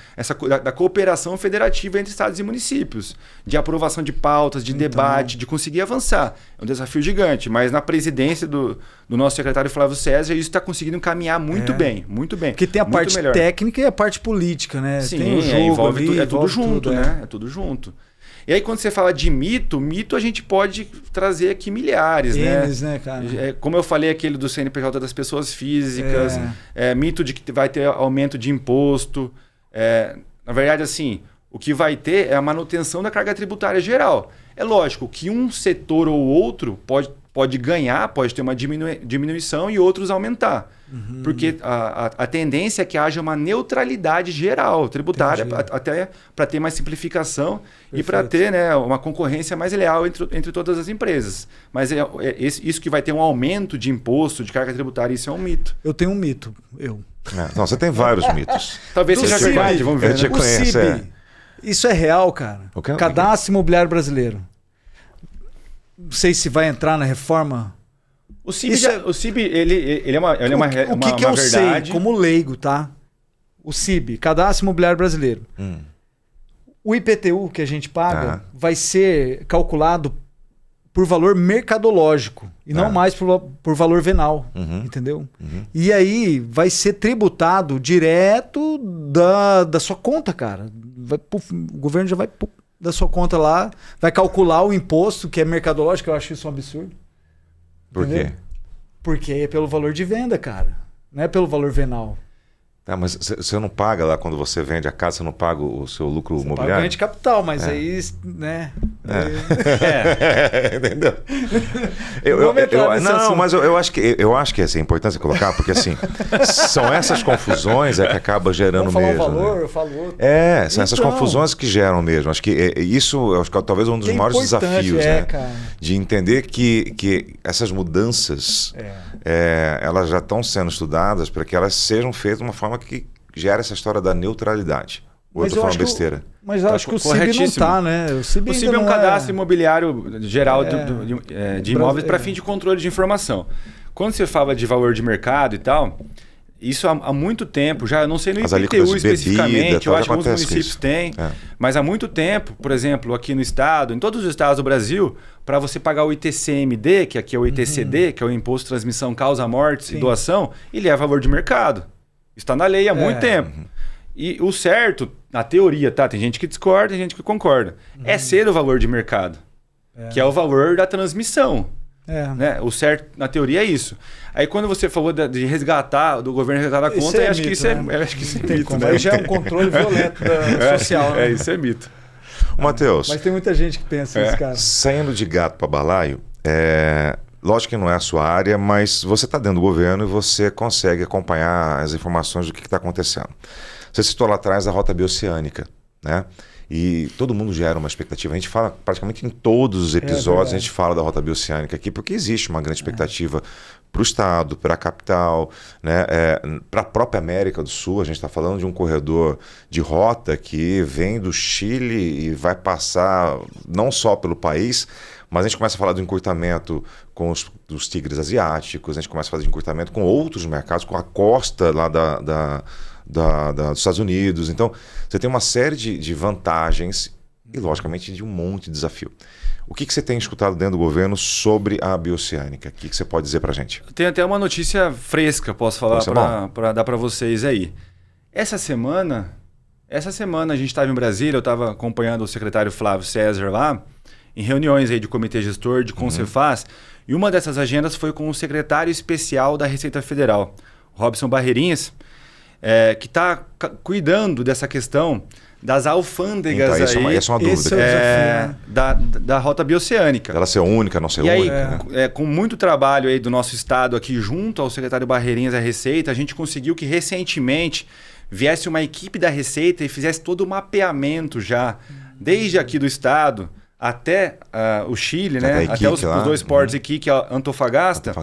da cooperação federativa entre estados e municípios, de aprovação de pautas, de debate, de conseguir avançar. É um desafio gigante, mas na presidência do nosso secretário Flávio César, isso está conseguindo caminhar muito bem, muito bem. Porque tem a parte técnica e a parte política, né? Sim, tem o jogo ali, é tudo junto, né? É tudo junto. E aí, quando você fala de mito a gente pode trazer aqui milhares, né, cara? Como eu falei, aquele do CNPJ das pessoas físicas, mito de que vai ter aumento de imposto. Na verdade, assim, O que vai ter é a manutenção da carga tributária geral. É lógico que um setor ou outro pode ganhar, pode ter uma diminuição e outros aumentar. Porque a tendência é que haja uma neutralidade geral tributária, até para ter mais simplificação. Perfeito. E para ter, né, uma concorrência mais leal entre todas as empresas. Mas isso que vai ter um aumento de imposto, de carga tributária, isso é um mito. Eu tenho um mito, Não, você tem vários mitos. Talvez seja verdade, vamos ver. Né? O CIB, isso é real, cara. Cadastro Imobiliário Brasileiro. Não sei se vai entrar na reforma. O CIB, ele é uma o que eu verdade. sei, como leigo, tá? O CIB, Cadastro Imobiliário Brasileiro. O IPTU que a gente paga vai ser calculado por valor mercadológico e não mais por valor venal, entendeu? E aí vai ser tributado direto da sua conta, cara. O governo já vai da sua conta lá, vai calcular o imposto que é mercadológico, eu acho isso um absurdo. Por quê? Porque é pelo valor de venda, cara. Não é pelo valor venal. Tá, mas você não paga lá quando você vende a casa, você não paga o seu lucro imobiliário? Paga ganho de capital, mas aí, né? Entendeu? Mas eu acho que essa é importante você colocar, porque assim, são essas confusões que acabam gerando mesmo. Vamos falar o valor, né? eu falo outro. São essas confusões que geram mesmo. Acho que isso acho que talvez um dos maiores desafios, né? Cara. De entender que essas mudanças elas já estão sendo estudadas para que elas sejam feitas de uma forma que gera essa história da neutralidade. Ou eu tô falando besteira? Mas eu acho que o CIB não está, né? O CIB é um cadastro imobiliário geral de imóveis para fim de controle de informação. Quando você fala de valor de mercado e tal, isso há muito tempo, já eu não sei no IPTU especificamente, eu acho que alguns municípios têm, mas há muito tempo, por exemplo, aqui no estado, em todos os estados do Brasil, para você pagar o ITCMD, que aqui é o ITCD, que é o Imposto de Transmissão Causa Mortes e Doação, ele é valor de mercado. Está na lei há muito tempo. E o certo, na teoria, tá? Tem gente que discorda, tem gente que concorda. É ser o valor de mercado, que é o valor da transmissão. Né? O certo, na teoria, é isso. Aí quando você falou de resgatar, do governo resgatar a conta, eu acho que isso é mito. Né? Aí já é um controle violento social. Né? Isso é mito. Matheus. Mas tem muita gente que pensa isso, cara. Saindo de gato para balaio, lógico que não é a sua área, mas você está dentro do governo e você consegue acompanhar as informações do que está acontecendo. Você citou lá atrás a Rota Bioceânica, né? E todo mundo gera uma expectativa. A gente fala praticamente em todos os episódios, a gente fala da Rota Bioceânica aqui, porque existe uma grande expectativa para o Estado, para a capital, né? Para a própria América do Sul. A gente está falando de um corredor de rota que vem do Chile e vai passar não só pelo país, mas a gente começa a falar do encurtamento com os tigres asiáticos, a gente começa a falar de encurtamento com outros mercados, com a costa lá dos Estados Unidos. Então, você tem uma série de vantagens e, logicamente, de um monte de desafio. O que você tem escutado dentro do governo sobre a Bioceânica? O que você pode dizer para a gente? Tem até uma notícia fresca, posso falar, para dar para vocês aí. Essa semana a gente estava em Brasília, eu estava acompanhando o secretário Flávio César lá, em reuniões aí de comitê gestor, de Concefaz, e uma dessas agendas foi com o secretário especial da Receita Federal, Robson Barreirinhas, que está cuidando dessa questão das alfândegas então, essa é uma dúvida. Da Rota Bioceânica. Ela ser única, não ser única. Aí, com muito trabalho aí do nosso estado aqui junto ao secretário Barreirinhas da Receita, a gente conseguiu que recentemente viesse uma equipe da Receita e fizesse todo o mapeamento já, desde aqui do estado até o Chile, né? Até os dois portos aqui, que é Antofagasta,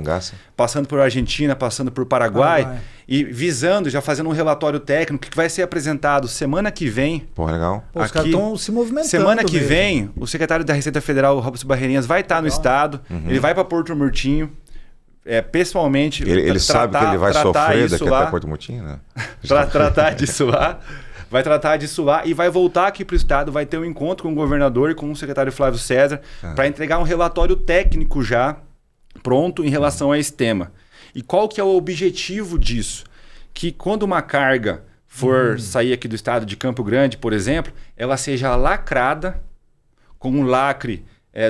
passando por Argentina, passando por Paraguai, e visando, já fazendo um relatório técnico que vai ser apresentado semana que vem. Pô, legal. Os caras estão se movimentando. Semana que vem, o secretário da Receita Federal, Robson Barreirinhas, vai estar no estado, ele vai para Porto Murtinho, pessoalmente. Ele sabe que ele vai sofrer daqui até Porto Murtinho, né? Para tratar disso lá. Vai tratar disso lá e vai voltar aqui para o estado, vai ter um encontro com o governador e com o secretário Flávio César para entregar um relatório técnico já pronto em relação a esse tema. E qual que é o objetivo disso? Que quando uma carga for sair aqui do estado de Campo Grande, por exemplo, ela seja lacrada com um lacre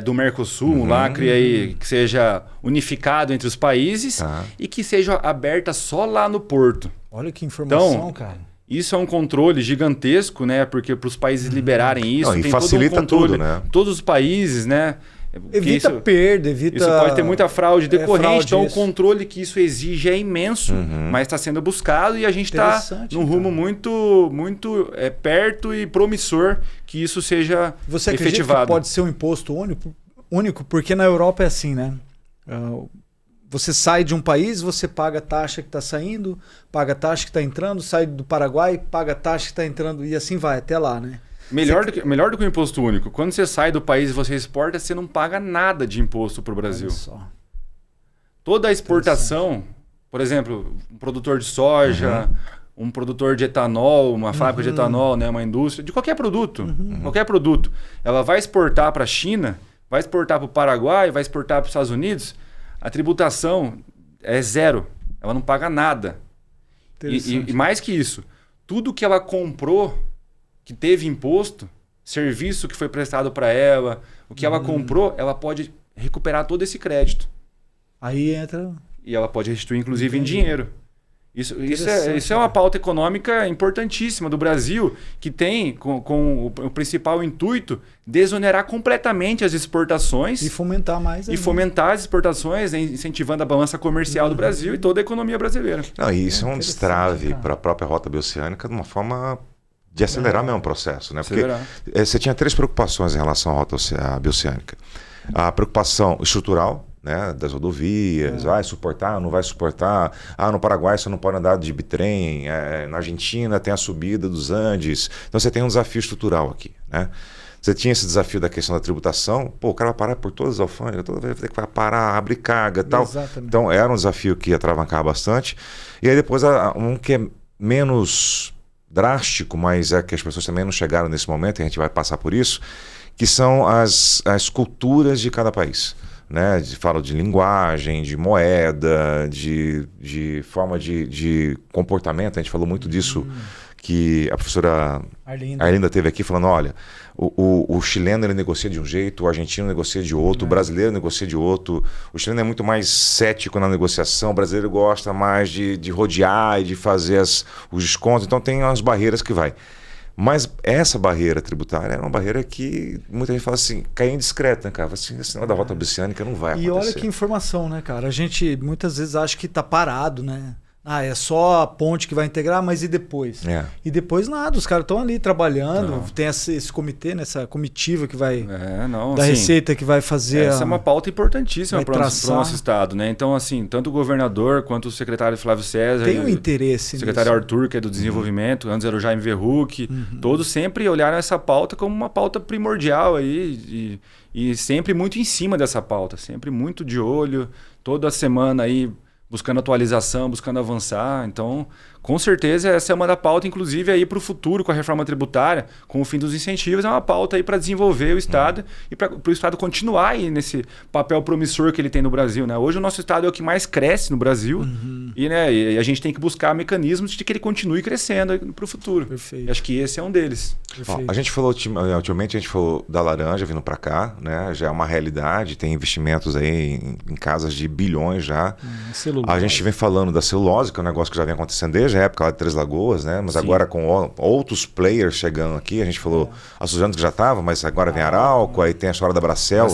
do Mercosul, um lacre aí que seja unificado entre os países e que seja aberta só lá no porto. Olha que informação, cara. Isso é um controle gigantesco, né? Porque para os países liberarem isso, Não, e tem facilita todo um controle. tudo, né? Todos os países, né? Porque Evita perda, evita... Isso pode ter muita fraude decorrente, fraude, então isso. o controle que isso exige é imenso, mas está sendo buscado e a gente está Interessante, num rumo muito perto e promissor que isso seja Você acredita efetivado. que pode ser um imposto único? Porque na Europa é assim, né? Você sai de um país, você paga a taxa que está saindo, paga a taxa que está entrando, sai do Paraguai, paga a taxa que está entrando e assim vai até lá, né? Melhor do que o imposto único. Quando você sai do país e você exporta, você não paga nada de imposto para o Brasil. Olha só. Toda a exportação, por exemplo, um produtor de soja, um produtor de etanol, uma fábrica de etanol, né, uma indústria, de qualquer produto, ela vai exportar para a China, vai exportar para o Paraguai, vai exportar para os Estados Unidos, a tributação é zero. Ela não paga nada. E mais que isso, tudo que ela comprou, que teve imposto, serviço que foi prestado para ela, o que ela comprou, ela pode recuperar todo esse crédito. Aí entra... E ela pode restituir, inclusive, em dinheiro. Isso é uma pauta econômica importantíssima do Brasil, que tem com o principal intuito de desonerar completamente as exportações. E fomentar mais. E fomentar as exportações, né, incentivando a balança comercial do Brasil e toda a economia brasileira. Não, e isso é um destrave para a própria rota bioceânica de uma forma de acelerar mesmo o processo, né? Porque você tinha 3 preocupações em relação à rota bioceânica. A preocupação estrutural, né, das rodovias, vai suportar, não vai suportar. No Paraguai você não pode andar de bitrem, na Argentina tem a subida dos Andes. Então você tem um desafio estrutural aqui, né? Você tinha esse desafio da questão da tributação, o cara vai parar por todas as alfândegas, toda vez que vai parar, abrir carga e tal. Exatamente. Então era um desafio que ia travancar bastante. E aí depois um que é menos drástico, mas é que as pessoas também não chegaram nesse momento, e a gente vai passar por isso, que são as culturas de cada país. Né? Falo de linguagem, de moeda, de forma de comportamento. A gente falou muito disso, que a professora Arlinda teve aqui falando, olha, o chileno ele negocia de um jeito, o argentino negocia de outro, o brasileiro negocia de outro. O chileno é muito mais cético na negociação, o brasileiro gosta mais de rodear e de fazer os descontos. Então tem umas barreiras que vai. Mas essa barreira tributária é uma barreira que muita gente fala assim, cai indiscreta, né, cara? Assim, esse negócio da rota bioceânica não vai acontecer. E olha que informação, né, cara? A gente muitas vezes acha que tá parado, né? É só a ponte que vai integrar, mas e depois? E depois nada, os caras estão ali trabalhando, tem esse comitê, né, essa comitiva que vai da Receita que vai fazer. Essa é uma pauta importantíssima para o nosso estado, né? Então, assim, tanto o governador quanto o secretário Flávio César, tem um interesse o secretário Arthur, que é do desenvolvimento, antes era o Jaime Verruc, todos sempre olharam essa pauta como uma pauta primordial aí, e sempre muito em cima dessa pauta, sempre muito de olho, toda semana aí buscando atualização, buscando avançar. Então, com certeza, essa é uma da pauta, inclusive, aí para o futuro, com a reforma tributária, com o fim dos incentivos, é uma pauta aí para desenvolver o Estado e para o Estado continuar aí nesse papel promissor que ele tem no Brasil. Né? Hoje o nosso Estado é o que mais cresce no Brasil e a gente tem que buscar mecanismos de que ele continue crescendo para o futuro. Perfeito. E acho que esse é um deles. Ó, a gente falou, ultimamente a gente falou da laranja vindo para cá, né? Já é uma realidade, tem investimentos aí em casas de bilhões já. A gente vem falando da celulose, que é um negócio que já vem acontecendo desde a época lá de Três Lagoas, né? Mas agora com outros players chegando aqui, a gente falou a Suzano que já estava, mas agora vem a Arauco, aí tem a história da Bracel.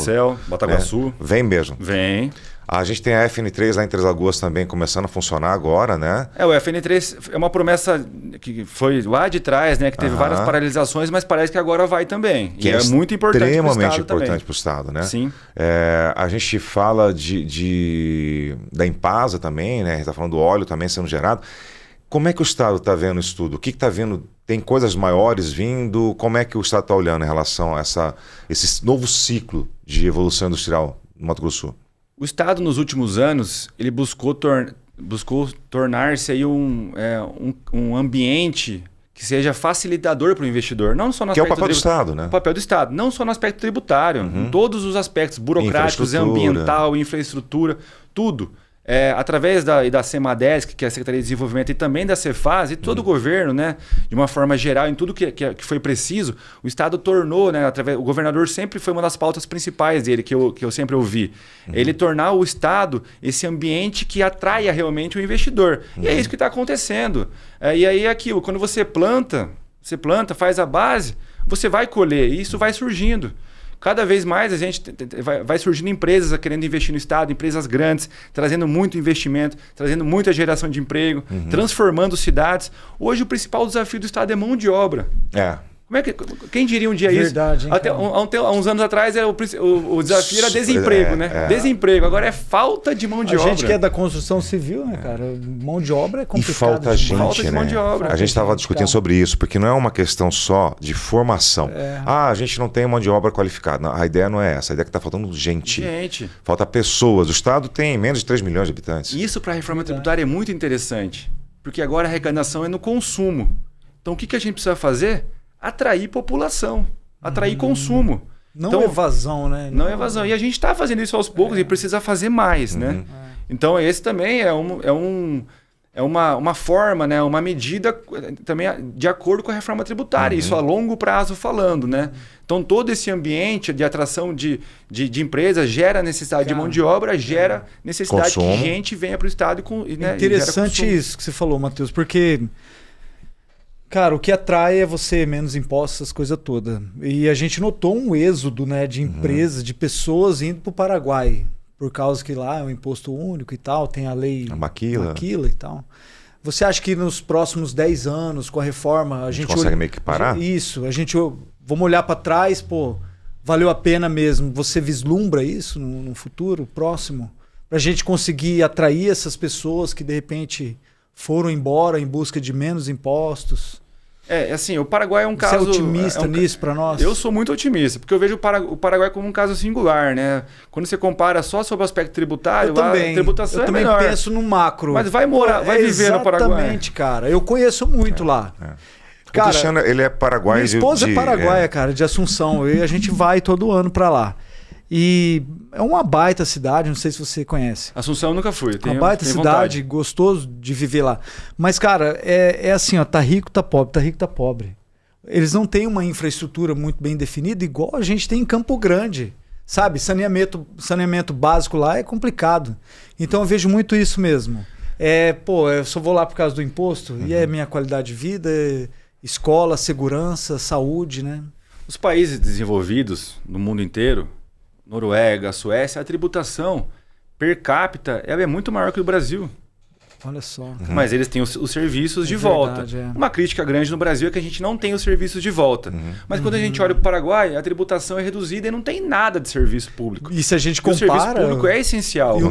Bataguaçu. Né? Vem mesmo. Vem. A gente tem a FN3 lá em Três Lagoas também começando a funcionar agora, né? O FN3 é uma promessa que foi lá de trás, né? Que teve várias paralisações, mas parece que agora vai também. Que é muito importante para o Estado. Extremamente importante para o Estado, né? Sim. A gente fala da Impasa também, né? A gente está falando do óleo também sendo gerado. Como é que o Estado está vendo isso tudo? O que está vendo? Tem coisas maiores vindo? Como é que o Estado está olhando em relação a esse novo ciclo de evolução industrial no Mato Grosso do Sul? O Estado, nos últimos anos, ele buscou tornar-se aí um ambiente que seja facilitador para o investidor. Não só no aspecto... Que é o papel do Estado, né? O papel do Estado. Não só no aspecto tributário. Em todos os aspectos burocráticos, ambiental, infraestrutura, tudo. através da CEMADESC, que é a Secretaria de Desenvolvimento, e também da Cefaz, e todo o governo, né, de uma forma geral, em tudo que foi preciso, o Estado tornou, né, o governador sempre foi uma das pautas principais dele, que eu sempre ouvi. Ele tornar o Estado esse ambiente que atraia realmente o investidor. E é isso que está acontecendo. E aí é aquilo, quando você planta, faz a base, você vai colher, e isso vai surgindo. Cada vez mais a gente vai surgindo empresas querendo investir no Estado, empresas grandes, trazendo muito investimento, trazendo muita geração de emprego, transformando cidades. Hoje o principal desafio do Estado é mão de obra. Quem diria um dia Verdade, isso? Há uns anos atrás o desafio era desemprego, né? Desemprego. Agora é falta de mão de obra. A gente que é da construção civil, né, cara? Mão de obra é complicado. E falta gente, falta de mão de obra. A gente estava discutindo sobre isso, porque não é uma questão só de formação. A gente não tem mão de obra qualificada. Não, a ideia não é essa. A ideia é que está faltando gente. Falta pessoas. O Estado tem menos de 3 milhões de habitantes. Isso para a reforma tributária é muito interessante, porque agora a arrecadação é no consumo. Então o que a gente precisa fazer? Atrair população, atrair consumo. Não evasão, né? Não evasão. E a gente está fazendo isso aos poucos e precisa fazer mais, né? Então esse também é uma forma, né? Uma medida também de acordo com a reforma tributária. Isso a longo prazo falando, né? Então todo esse ambiente de atração de empresas gera necessidade de mão de obra, gera necessidade que gente venha para o Estado. Né, interessante isso que você falou, Matheus, porque... Cara, o que atrai é você menos impostos, essas coisas todas. E a gente notou um êxodo, né, de empresas, de pessoas indo para o Paraguai. Por causa que lá é um imposto único e tal, tem a lei Maquila e tal. Você acha que nos próximos 10 anos, com a reforma... A gente consegue meio que parar? Isso. Vamos olhar para trás, valeu a pena mesmo. Você vislumbra isso no futuro próximo? Para a gente conseguir atrair essas pessoas que, de repente... foram embora em busca de menos impostos. Assim, o Paraguai é um caso... Você é otimista nisso para nós? Eu sou muito otimista, porque eu vejo o Paraguai como um caso singular, né? Quando você compara só sobre o aspecto tributário, a tributação é menor. Eu também penso no macro. Mas vai viver no Paraguai. Exatamente, cara. Eu conheço muito lá. Cara, o Cristiano, ele é paraguaio. Minha esposa é paraguaia, cara, de Assunção. E a gente vai todo ano para lá. E é uma baita cidade, não sei se você conhece. Assunção eu nunca fui. Uma baita cidade, gostoso de viver lá. Mas, cara, é assim, ó, tá rico, tá pobre, tá rico, tá pobre. Eles não têm uma infraestrutura muito bem definida, igual a gente tem em Campo Grande. Sabe, saneamento básico lá é complicado. Então eu vejo muito isso mesmo. Eu só vou lá por causa do imposto, e é minha qualidade de vida, escola, segurança, saúde, né? Os países desenvolvidos no mundo inteiro, Noruega, Suécia, a tributação per capita ela é muito maior que o Brasil. Olha só. Mas eles têm os serviços de volta. Uma crítica grande no Brasil é que a gente não tem os serviços de volta. Mas quando a gente olha para o Paraguai, a tributação é reduzida e não tem nada de serviço público. E se a gente compara... O serviço público é essencial. E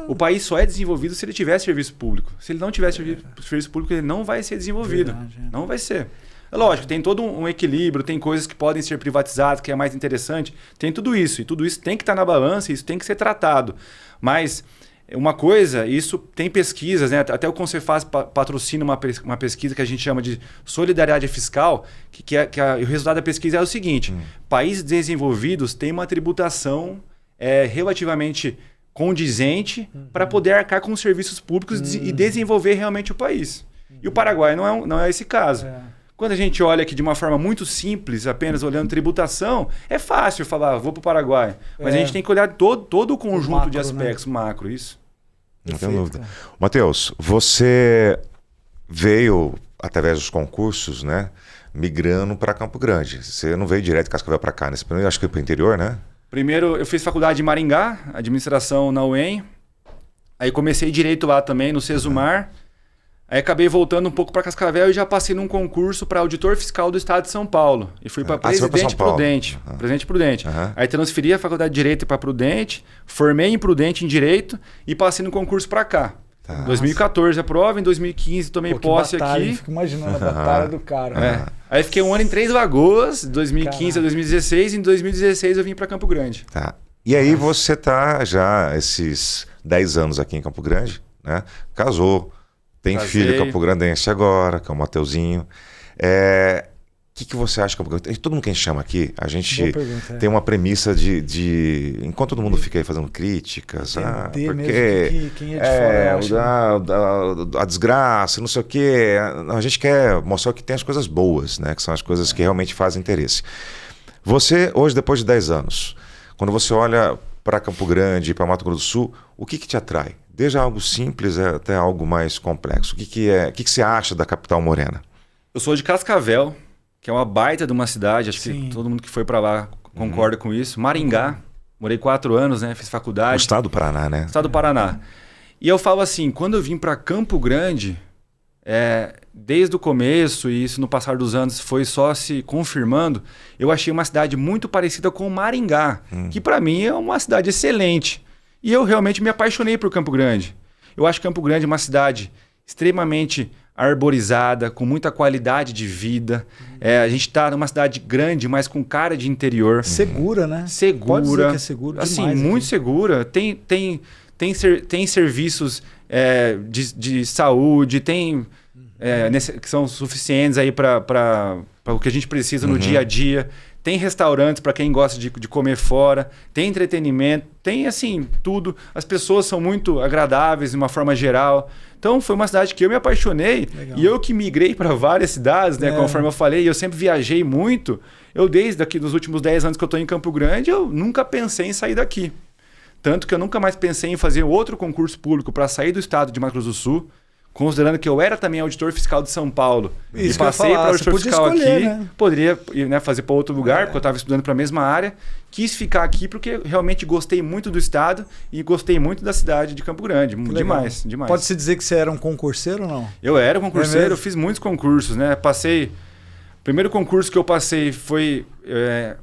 o país só é desenvolvido se ele tiver serviço público. Se ele não tiver serviço público, ele não vai ser desenvolvido. Não vai ser. É lógico, tem todo um equilíbrio, tem coisas que podem ser privatizadas, que é mais interessante. Tem tudo isso. E tudo isso tem que estar na balança, isso tem que ser tratado. Mas uma coisa, isso tem pesquisas, né? Até o Concefaz patrocina uma pesquisa que a gente chama de solidariedade fiscal, o resultado da pesquisa é o seguinte. Países desenvolvidos têm uma tributação relativamente condizente para poder arcar com os serviços públicos e desenvolver realmente o país. E o Paraguai não é esse caso. Quando a gente olha aqui de uma forma muito simples, apenas olhando tributação, é fácil falar, vou para o Paraguai. Mas a gente tem que olhar todo o conjunto macro, de aspectos, né? Macro, isso. Não tenho dúvida. Matheus, você veio, através dos concursos, né, migrando para Campo Grande. Você não veio direto de Cascavel para cá, né? Acho que para o interior, né? Primeiro, eu fiz faculdade em Maringá, administração na UEM. Aí comecei direito lá também, no Sesumar. Aí acabei voltando um pouco para Cascavel e já passei num concurso para auditor fiscal do Estado de São Paulo. E fui para Presidente Prudente. Presidente Prudente. Aí transferi a faculdade de Direito para Prudente, formei em Prudente em Direito e passei no concurso para cá. Em 2014 a prova, em 2015 tomei posse aqui. Fico imaginando a batalha do cara. Aí fiquei um ano em 3 Lagoas, 2015 a 2016, e em 2016 eu vim para Campo Grande. E aí você tá já esses 10 anos aqui em Campo Grande, né? Casou. Tem filho campograndense agora, que é o Mateuzinho. que você acha? Todo mundo que a gente chama aqui, a gente Boa pergunta, tem uma premissa de enquanto todo mundo fica aí fazendo críticas, porque mesmo quem é de fora a desgraça, não sei o quê, a gente quer mostrar que tem as coisas boas, né? Que são as coisas que realmente fazem interesse. Você, hoje, depois de 10 anos, quando você olha para Campo Grande e para Mato Grosso do Sul, o que te atrai? Desde algo simples até algo mais complexo. O que você acha da capital morena? Eu sou de Cascavel, que é uma baita de uma cidade, acho Sim. que todo mundo que foi para lá concorda com isso. Maringá, morei 4 anos, né? Fiz faculdade. No estado do Paraná, né? Estado do Paraná. E eu falo assim, quando eu vim para Campo Grande, desde o começo, e isso no passar dos anos foi só se confirmando, eu achei uma cidade muito parecida com Maringá, que para mim é uma cidade excelente. E eu realmente me apaixonei por Campo Grande. Eu acho Campo Grande uma cidade extremamente arborizada, com muita qualidade de vida. A gente está numa cidade grande, mas com cara de interior. Segura, né? Segura. Pode dizer que é seguro assim, demais muito aqui. segura. Tem serviços de saúde, que são suficientes aí para o que a gente precisa no dia a dia. Tem restaurantes para quem gosta de comer fora, tem entretenimento, tem assim, tudo. As pessoas são muito agradáveis de uma forma geral. Então foi uma cidade que eu me apaixonei. Legal. E eu que migrei para várias cidades, né? Conforme eu falei, eu sempre viajei muito. Eu desde aqui dos últimos 10 anos que eu estou em Campo Grande, eu nunca pensei em sair daqui. Tanto que eu nunca mais pensei em fazer outro concurso público para sair do estado de Mato Grosso do Sul, considerando que eu era também auditor fiscal de São Paulo. Isso e passei para auditor fiscal escolher, aqui, né? Poderia fazer para outro lugar, porque eu estava estudando para a mesma área. Quis ficar aqui porque realmente gostei muito do estado e gostei muito da cidade de Campo Grande. Demais. Pode-se dizer que você era um concurseiro ou não? Eu era concurseiro, eu fiz muitos concursos, né? O primeiro concurso que eu passei foi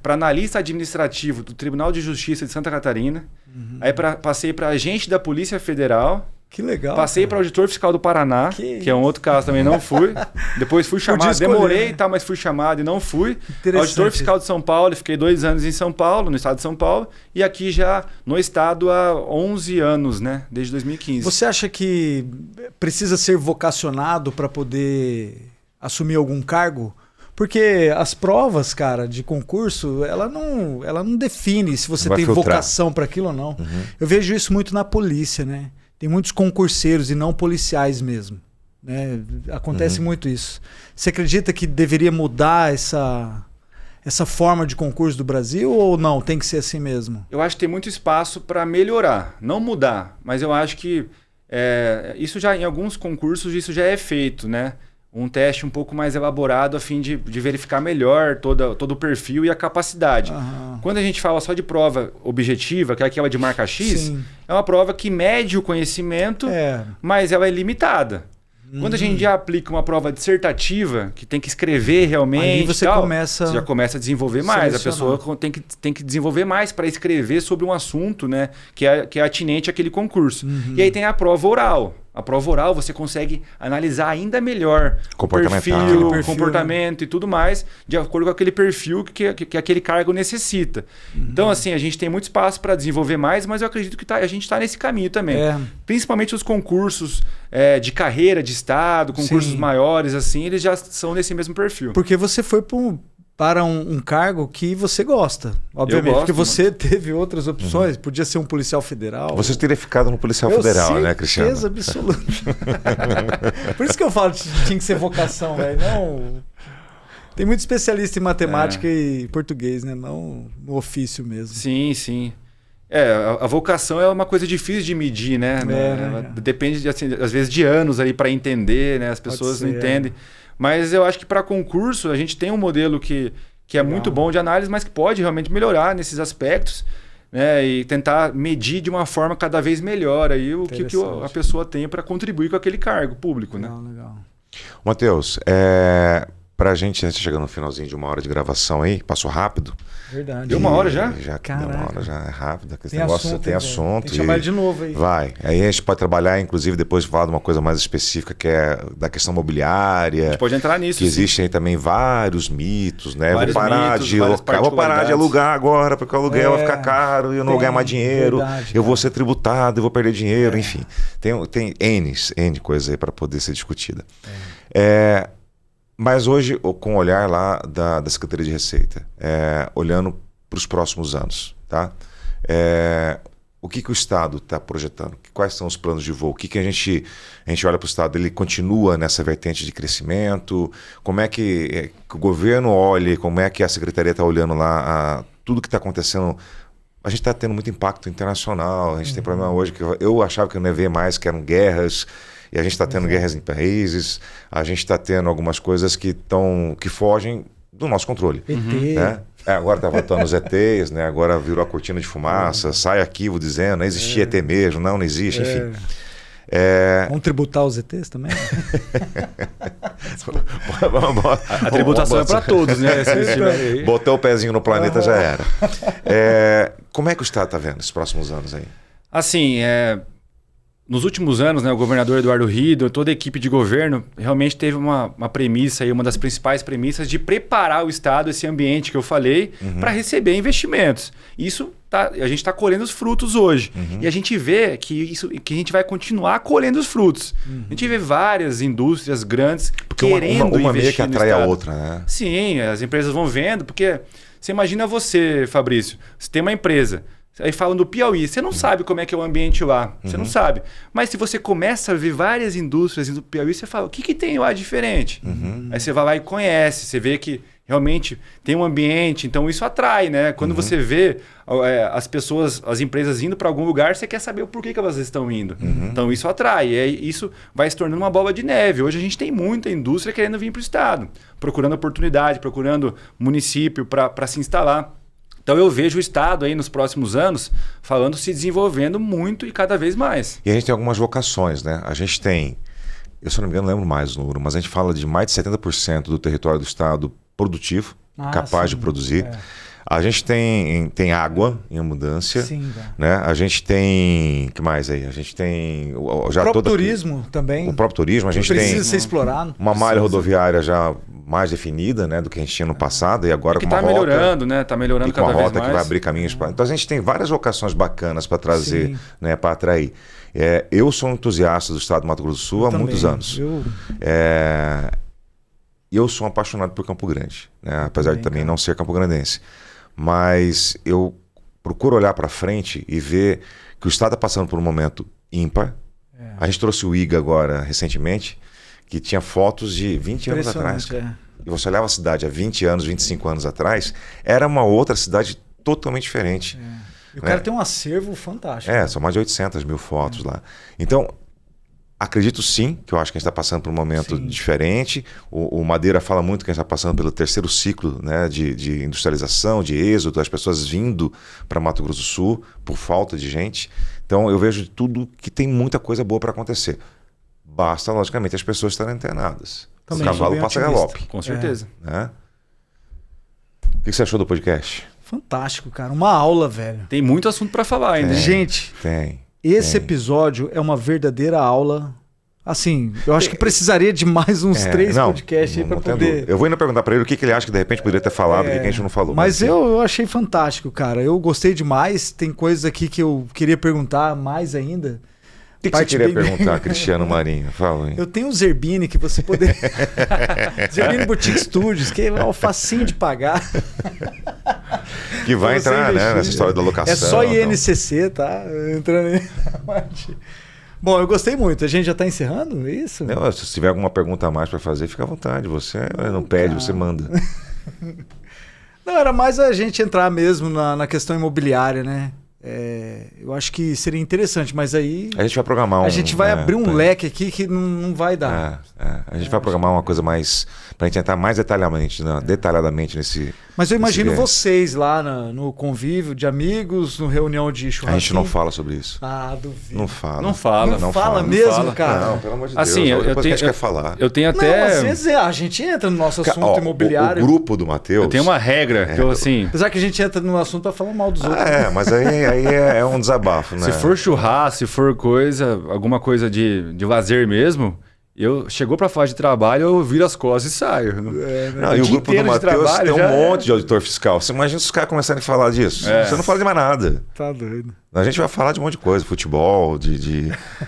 para analista administrativo do Tribunal de Justiça de Santa Catarina. Aí passei para agente da Polícia Federal. Que legal. Passei para auditor fiscal do Paraná, que é um outro caso também, não fui. Depois fui chamado, demorei, né? Mas fui chamado e não fui. Auditor fiscal de São Paulo, fiquei 2 anos em São Paulo, no estado de São Paulo. E aqui já no estado há 11 anos, né? Desde 2015. Você acha que precisa ser vocacionado para poder assumir algum cargo? Porque as provas, cara, de concurso, ela não define se você tem vocação para aquilo ou não. Eu vejo isso muito na polícia, né? Tem muitos concurseiros e não policiais mesmo, né? Acontece muito isso. Você acredita que deveria mudar essa forma de concurso do Brasil ou não? Tem que ser assim mesmo? Eu acho que tem muito espaço para melhorar, não mudar. Mas eu acho que isso já em alguns concursos isso já é feito, né? Um teste um pouco mais elaborado a fim de verificar melhor todo o perfil e a capacidade. Quando a gente fala só de prova objetiva, que é aquela de marca X, sim, é uma prova que mede o conhecimento, mas ela é limitada. Quando a gente já aplica uma prova dissertativa, que tem que escrever realmente, aí você já começa a desenvolver mais. A pessoa tem que desenvolver mais para escrever sobre um assunto, né, que é atinente àquele concurso. E aí tem a prova oral. A prova oral você consegue analisar ainda melhor o perfil, comportamento e tudo mais, de acordo com aquele perfil que aquele cargo necessita. Então, assim, a gente tem muito espaço para desenvolver mais, mas eu acredito que a gente está nesse caminho também. Principalmente os concursos de carreira de Estado, concursos maiores, assim, eles já são nesse mesmo perfil. Porque você foi para um cargo que você gosta, obviamente, porque você teve outras opções, podia ser um policial federal. Você teria ficado no policial federal, né, Cristiano? Certeza absoluta. Por isso que eu falo que tinha que ser vocação, velho. Não... Tem muito especialista em matemática e português, né? Não no ofício mesmo. Sim, sim. A vocação é uma coisa difícil de medir, né? Depende, assim, às vezes, de anos aí para entender, né? As pessoas não entendem. Mas eu acho que para concurso a gente tem um modelo que é muito bom de análise, mas que pode realmente melhorar nesses aspectos, né? E tentar medir de uma forma cada vez melhor aí o que a pessoa tem para contribuir com aquele cargo público. Legal. Matheus, pra gente chegando no finalzinho de 1 hora de gravação aí, passou rápido. Deu Deu 1 hora já? Já deu 1 hora, já é rápido. Tem assunto. Tem que chamar de novo aí. Vai. Aí a gente pode trabalhar, inclusive, depois falar de uma coisa mais específica, que é da questão mobiliária. A gente pode entrar nisso. Que existem também vários mitos, né? Vou parar de alugar agora, porque o aluguel vai ficar caro e eu não vou ganhar mais dinheiro. Eu vou ser tributado, eu vou perder dinheiro, enfim. Tem N coisas aí para poder ser discutida. Mas hoje, com o olhar lá da Secretaria de Receita, olhando para os próximos anos, tá? O que o Estado está projetando? Quais são os planos de voo? O que a gente olha para o Estado? Ele continua nessa vertente de crescimento? Como é que o governo olha? Como é que a Secretaria está olhando lá tudo que está acontecendo? A gente está tendo muito impacto internacional. A gente tem problema hoje que eu achava que eu não ia ver mais, que eram guerras. E a gente está tendo guerras em países. A gente está tendo algumas coisas que fogem do nosso controle. Né? Agora está voltando os ETs, né? Agora virou a cortina de fumaça, sai arquivo dizendo, não existia ET mesmo, não existe, enfim. Vamos tributar os ETs também? A tributação é para todos, né? Botou o pezinho no planeta, já era. Como é que o Estado está vendo esses próximos anos aí? Assim, nos últimos anos, né, o governador Eduardo Riedel, toda a equipe de governo, realmente teve uma premissa, aí, uma das principais premissas de preparar o Estado, esse ambiente que eu falei, para receber investimentos. Isso a gente está colhendo os frutos hoje. E a gente vê que a gente vai continuar colhendo os frutos. A gente vê várias indústrias grandes querendo uma meio que investir no atrai Estado. a outra, né? Sim, as empresas vão vendo, porque você imagina você, Fabrício, você tem uma empresa. Aí falam do Piauí, você não sabe como é que é o ambiente lá, você não sabe. Mas se você começa a ver várias indústrias do Piauí, você fala, o que tem lá diferente? Aí você vai lá e conhece, você vê que realmente tem um ambiente, então isso atrai, né? Quando você vê as pessoas, as empresas indo para algum lugar, você quer saber o porquê que elas estão indo. Então isso atrai, e isso vai se tornando uma bola de neve. Hoje a gente tem muita indústria querendo vir para o estado, procurando oportunidade, procurando município para se instalar. Então eu vejo o Estado aí nos próximos anos se desenvolvendo muito e cada vez mais. E a gente tem algumas vocações, né? A gente tem, eu se não me engano não lembro mais o número, mas a gente fala de mais de 70% do território do Estado produtivo, capaz de produzir. A gente tem água em abundância. Sim, né? A gente tem... O que mais aí? A gente tem... O próprio turismo também. O próprio turismo. A gente precisa ser explorado. Uma malha rodoviária já mais definida, né, do que a gente tinha no passado, e agora com uma rota... melhorando, né? Está melhorando cada vez mais. Com uma rota que vai abrir caminhos para... Então a gente tem várias vocações bacanas para trazer, né, para atrair. Eu sou um entusiasta do estado do Mato Grosso do Sul há muitos anos. Eu sou um apaixonado por Campo Grande, né? Apesar de também não ser campograndense. Mas eu procuro olhar para frente e ver que o estado está passando por um momento ímpar. A gente trouxe o IGA agora, recentemente, que tinha fotos de 20 anos atrás. E você olhava a cidade há 20 anos, 25 anos atrás, era uma outra cidade totalmente diferente. E o cara tem um acervo fantástico. São mais de 800 mil fotos lá. Então, acredito sim, que eu acho que a gente está passando por um momento diferente. O Madeira fala muito que a gente está passando pelo terceiro ciclo, né, de industrialização, de êxodo, as pessoas vindo para Mato Grosso do Sul por falta de gente. Então eu vejo tudo que tem muita coisa boa para acontecer. Basta, logicamente, as pessoas estarem antenadas. O cavalo passa galope. Com certeza. Né? O que você achou do podcast? Fantástico, cara. Uma aula, velho. Tem muito assunto para falar ainda. Gente, esse episódio é uma verdadeira aula. Assim, eu acho que precisaria de mais uns 3 podcasts aí para poder... Eu vou ainda perguntar para ele o que ele acha que de repente poderia ter falado, o que a gente não falou. Mas eu achei fantástico, cara. Eu gostei demais. Tem coisas aqui que eu queria perguntar mais ainda. O que você queria perguntar, Cristiano Marinho? Fala aí. Eu tenho um Zerbini que você poderia... Zerbini Boutique Studios, que é facinho de pagar. Que vai entrar, né, nessa história da locação. É só INCC, tá? Entrando aí. Bom, eu gostei muito. A gente já está encerrando isso? Não, se tiver alguma pergunta a mais para fazer, fica à vontade. Você não pede, você manda. Não, era mais a gente entrar mesmo na questão imobiliária, né? Eu acho que seria interessante, mas aí... A gente vai programar A gente vai abrir um leque aqui que não vai dar. A gente vai programar uma coisa mais... Para a gente entrar mais detalhadamente nesse... Mas eu imagino vocês lá no convívio de amigos, no reunião de churrasco. A gente não fala sobre isso. Duvido. Não fala. Não fala mesmo, cara? Não, pelo amor de assim, Deus. Eu tenho, quer falar. Eu tenho até... Não, às vezes a gente entra no nosso assunto imobiliário. O grupo do Matheus... Eu tenho uma regra que eu, assim... Apesar que a gente entra no assunto para falar mal dos outros. Mas aí é um desabafo, né? Se for churrasco, se for alguma coisa de lazer mesmo, Chegou para falar de trabalho, eu viro as costas e saio. Não, e o grupo do Matheus tem um monte de auditor fiscal. Você imagina se os caras começarem a falar disso. Você não fala de mais nada. Tá doido. A gente vai falar de um monte de coisa, futebol,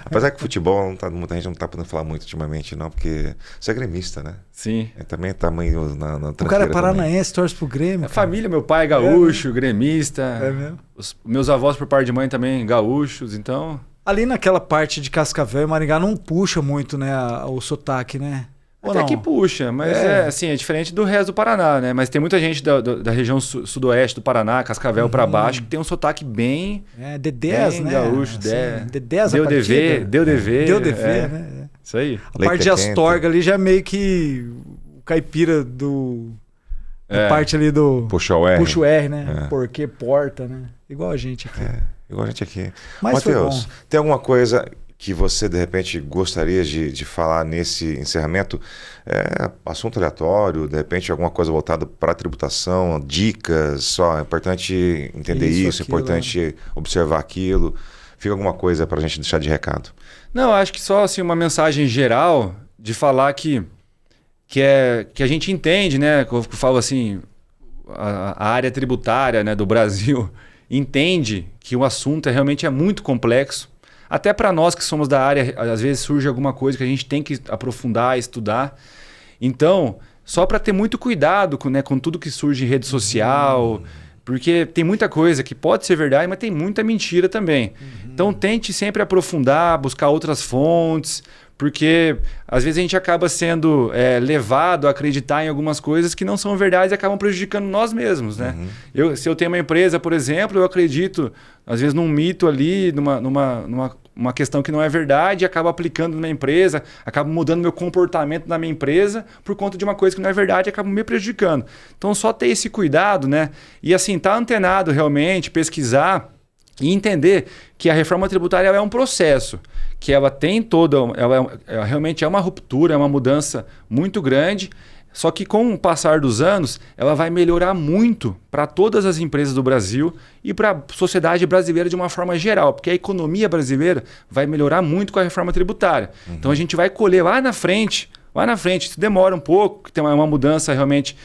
Apesar que futebol, muita gente não tá podendo falar muito ultimamente, não, porque você é gremista, né? Sim. Também tá meio na o cara é paranaense, torce pro Grêmio. A família, meu pai é gaúcho, gremista. É mesmo? Meus avós, por parte de mãe, também gaúchos, então... Ali naquela parte de Cascavel e Maringá não puxa muito, né, o sotaque, né? Até que puxa, mas é diferente do resto do Paraná, né? Mas tem muita gente da região sudoeste do Paraná, Cascavel para baixo, que tem um sotaque bem... D10, né? Gaúcho, D10 deu dever, Deu dever, né? Isso aí. A parte de Astorga ali já é meio que o caipira da parte ali do... Puxa o R. Puxa o R, né? Porque porta, né? Igual a gente aqui. Igual a gente aqui. Mas Matheus, tem alguma coisa que você, de repente, gostaria de falar nesse encerramento? Assunto aleatório, de repente, alguma coisa voltada para a tributação, dicas, só é importante entender isso, é importante observar aquilo. Fica alguma coisa para a gente deixar de recado? Não, acho que só assim, uma mensagem geral de falar que a gente entende, né? Eu falo assim, a área tributária, né, do Brasil entende que o assunto realmente é muito complexo. Até para nós que somos da área, às vezes surge alguma coisa que a gente tem que aprofundar, estudar. Então, só para ter muito cuidado com tudo que surge em rede social, porque tem muita coisa que pode ser verdade, mas tem muita mentira também. Então, tente sempre aprofundar, buscar outras fontes, porque às vezes a gente acaba sendo levado a acreditar em algumas coisas que não são verdades e acabam prejudicando nós mesmos, né? Se eu tenho uma empresa, por exemplo, eu acredito às vezes num mito ali, numa questão que não é verdade, e acabo aplicando na minha empresa, acabo mudando meu comportamento na minha empresa por conta de uma coisa que não é verdade e acabo me prejudicando. Então só ter esse cuidado, né? E assim, tá antenado realmente, pesquisar e entender que a reforma tributária é um processo, que ela tem ela realmente é uma ruptura, é uma mudança muito grande, só que com o passar dos anos, ela vai melhorar muito para todas as empresas do Brasil e para a sociedade brasileira de uma forma geral, porque a economia brasileira vai melhorar muito com a reforma tributária. Então a gente vai colher lá na frente, isso demora um pouco, que tem uma mudança realmente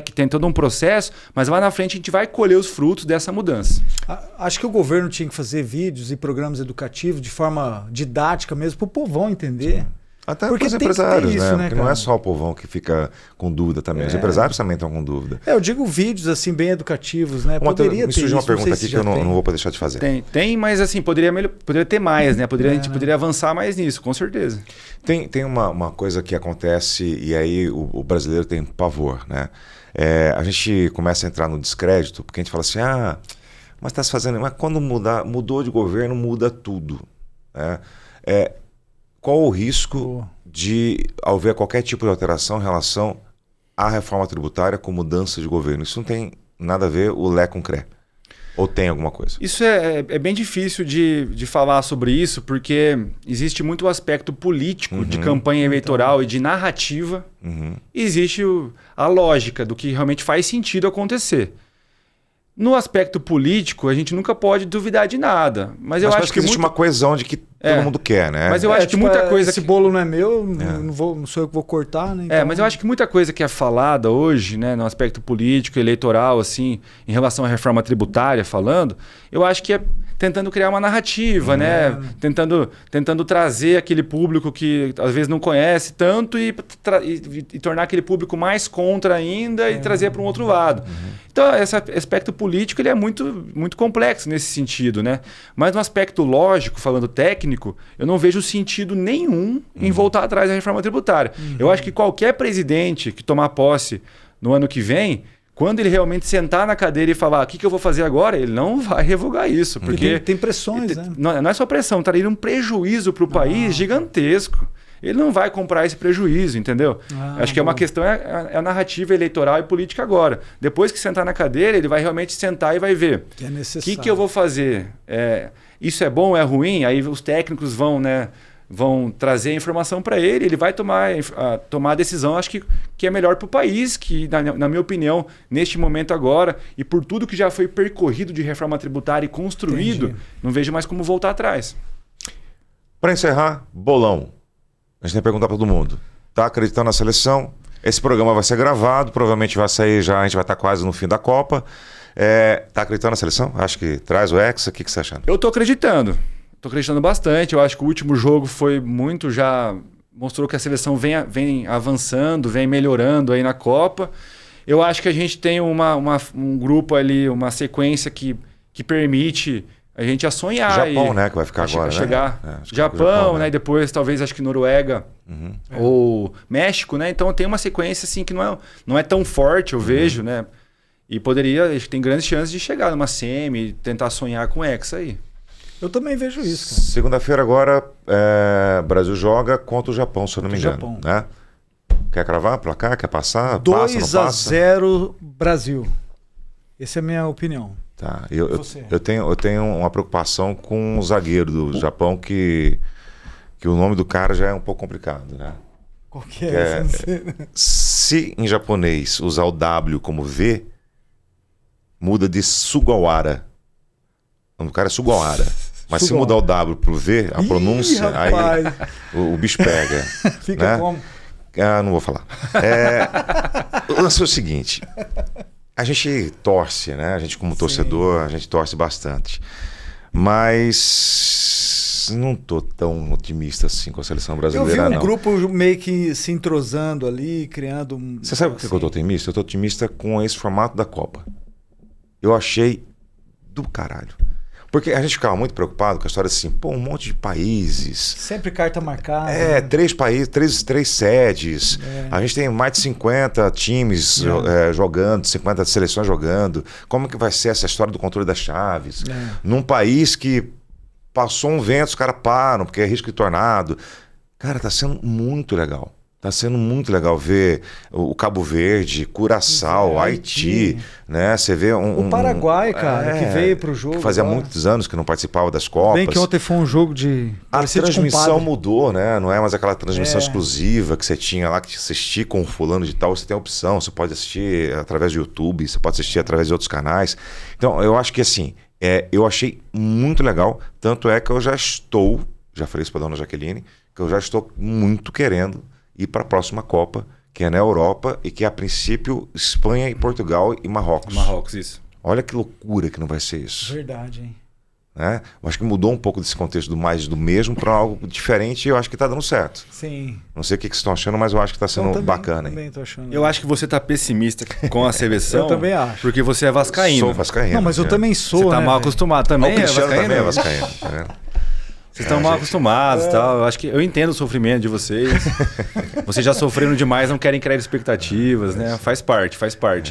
que tem todo um processo, mas lá na frente a gente vai colher os frutos dessa mudança. Acho que o governo tinha que fazer vídeos e programas educativos de forma didática mesmo, para o povão entender. Sim. Até porque os empresários, isso, né? Porque não é só o povão que fica com dúvida também. Os empresários também estão com dúvida. Eu digo vídeos assim bem educativos, né? Me surgiu uma pergunta aqui que eu não vou deixar de fazer. Tem, mas assim, poderia ter mais, né? A gente poderia avançar mais nisso, com certeza. Tem uma coisa que acontece e aí o brasileiro tem pavor, né? A gente começa a entrar no descrédito, porque a gente fala assim, mas está se fazendo... Mas quando mudou de governo, muda tudo. Né? Qual o risco de haver qualquer tipo de alteração em relação à reforma tributária com mudança de governo? Isso não tem nada a ver o Lé com CRE? Ou tem alguma coisa? Isso é bem difícil de falar sobre isso, porque existe muito o aspecto político de campanha eleitoral e de narrativa. E existe a lógica do que realmente faz sentido acontecer. No aspecto político, a gente nunca pode duvidar de nada. Mas eu acho que existe uma coesão de que todo mundo quer, né? Mas eu acho que muita coisa... Esse bolo não é meu, não sou eu que vou cortar, né? Então... mas eu acho que muita coisa que é falada hoje, né, no aspecto político, eleitoral, assim, em relação à reforma tributária, falando, eu acho que é tentando criar uma narrativa, né? Tentando trazer aquele público que às vezes não conhece tanto e tornar aquele público mais contra ainda e trazer para um outro lado. Então, esse aspecto político ele é muito, muito complexo nesse sentido, né? Mas no aspecto lógico, falando técnico, eu não vejo sentido nenhum em voltar atrás da reforma tributária. Eu acho que qualquer presidente que tomar posse no ano que vem, quando ele realmente sentar na cadeira e falar o que eu vou fazer agora, ele não vai revogar isso. Porque tem pressões, né? Não é só pressão, traria um prejuízo para o país gigantesco. Ele não vai comprar esse prejuízo, entendeu? Acho que é uma questão, é a narrativa eleitoral e política agora. Depois que sentar na cadeira, ele vai realmente sentar e vai ver. É necessário. O que eu vou fazer? Isso é bom, é ruim? Aí os técnicos vão trazer a informação para ele vai tomar a decisão, acho que é melhor para o país, que na minha opinião, neste momento agora, e por tudo que já foi percorrido de reforma tributária e construído, não vejo mais como voltar atrás. Para encerrar, bolão. A gente tem que perguntar para todo mundo. Tá acreditando na seleção? Esse programa vai ser gravado, provavelmente vai sair já, a gente vai estar quase no fim da Copa. Tá acreditando na seleção? Acho que traz o Hexa, o que você está achando? Eu tô acreditando. Tô acreditando bastante. Eu acho que o último jogo foi muito já... Mostrou que a seleção vem avançando, vem melhorando aí na Copa. Eu acho que a gente tem um grupo ali, uma sequência que permite a gente a sonhar. Japão, né? Que vai ficar agora, chegar. Né? Japão, né? Depois talvez acho que Noruega ou México, né? Então tem uma sequência assim que não é tão forte, eu vejo, né? E tem grandes chances de chegar numa semi, tentar sonhar com o Hexa aí. Eu também vejo isso, cara. Segunda-feira agora, Brasil joga contra o Japão, se eu não me engano. Japão. Né? Quer cravar, placar? Quer passar? Passa, não passa? 2-0 Brasil. Essa é a minha opinião. Tá. Eu tenho uma preocupação com o zagueiro do Japão, que o nome do cara já é um pouco complicado, né? Qual que é? Se em japonês usar o W como V, muda de Sugawara. O nome do cara é Sugawara. Mas se mudar o W pro V, a pronúncia, aí o bicho pega. Fica né? como? Não vou falar. O lance é o seguinte. A gente torce, né? A gente como torcedor, a gente torce bastante. Mas não tô tão otimista assim com a seleção brasileira, Eu vi não. grupo meio que se entrosando ali, criando... Você sabe por que eu tô otimista? Eu tô otimista com esse formato da Copa. Eu achei do caralho. Porque a gente ficava muito preocupado com a história assim, um monte de países. Sempre carta marcada. 3 países, três sedes. A gente tem mais de 50 times jogando, 50 seleções jogando. Como que vai ser essa história do controle das chaves? Num país que passou um vento, os caras param, porque é risco de tornado. Cara, tá sendo muito legal. Tá sendo muito legal ver o Cabo Verde, Curaçao, Haiti, né? Você vê o Paraguai, cara, que veio pro jogo. Fazia muitos anos que não participava das Copas. Bem que ontem foi um jogo de... A transmissão mudou, né? Não é mais aquela transmissão exclusiva que você tinha lá, que você assistir com o fulano de tal. Você tem a opção, você pode assistir através do YouTube, você pode assistir através de outros canais. Então, eu acho que assim, eu achei muito legal. Tanto é que eu já falei isso pra dona Jaqueline, que eu já estou muito querendo ir para a próxima Copa, que é na Europa e que a princípio Espanha e Portugal e Marrocos. Marrocos, isso. Olha que loucura que não vai ser isso. Verdade, hein? Né? Eu acho que mudou um pouco desse contexto do mais do mesmo para algo diferente e eu acho que está dando certo. Sim. Não sei o que vocês estão achando, mas eu acho que está sendo bacana. Também tô achando. Eu acho que você está pessimista com a seleção. Eu também acho. Porque você é vascaíno. Sou vascaíno. Não, mas eu também sou, Você está né, mal acostumado também. O Cristiano vascaíno? também é vascaíno. Tá vendo? Vocês estão mal acostumados e tal. Eu acho que eu entendo o sofrimento de vocês. Vocês já sofreram demais, não querem criar expectativas, né? Faz parte.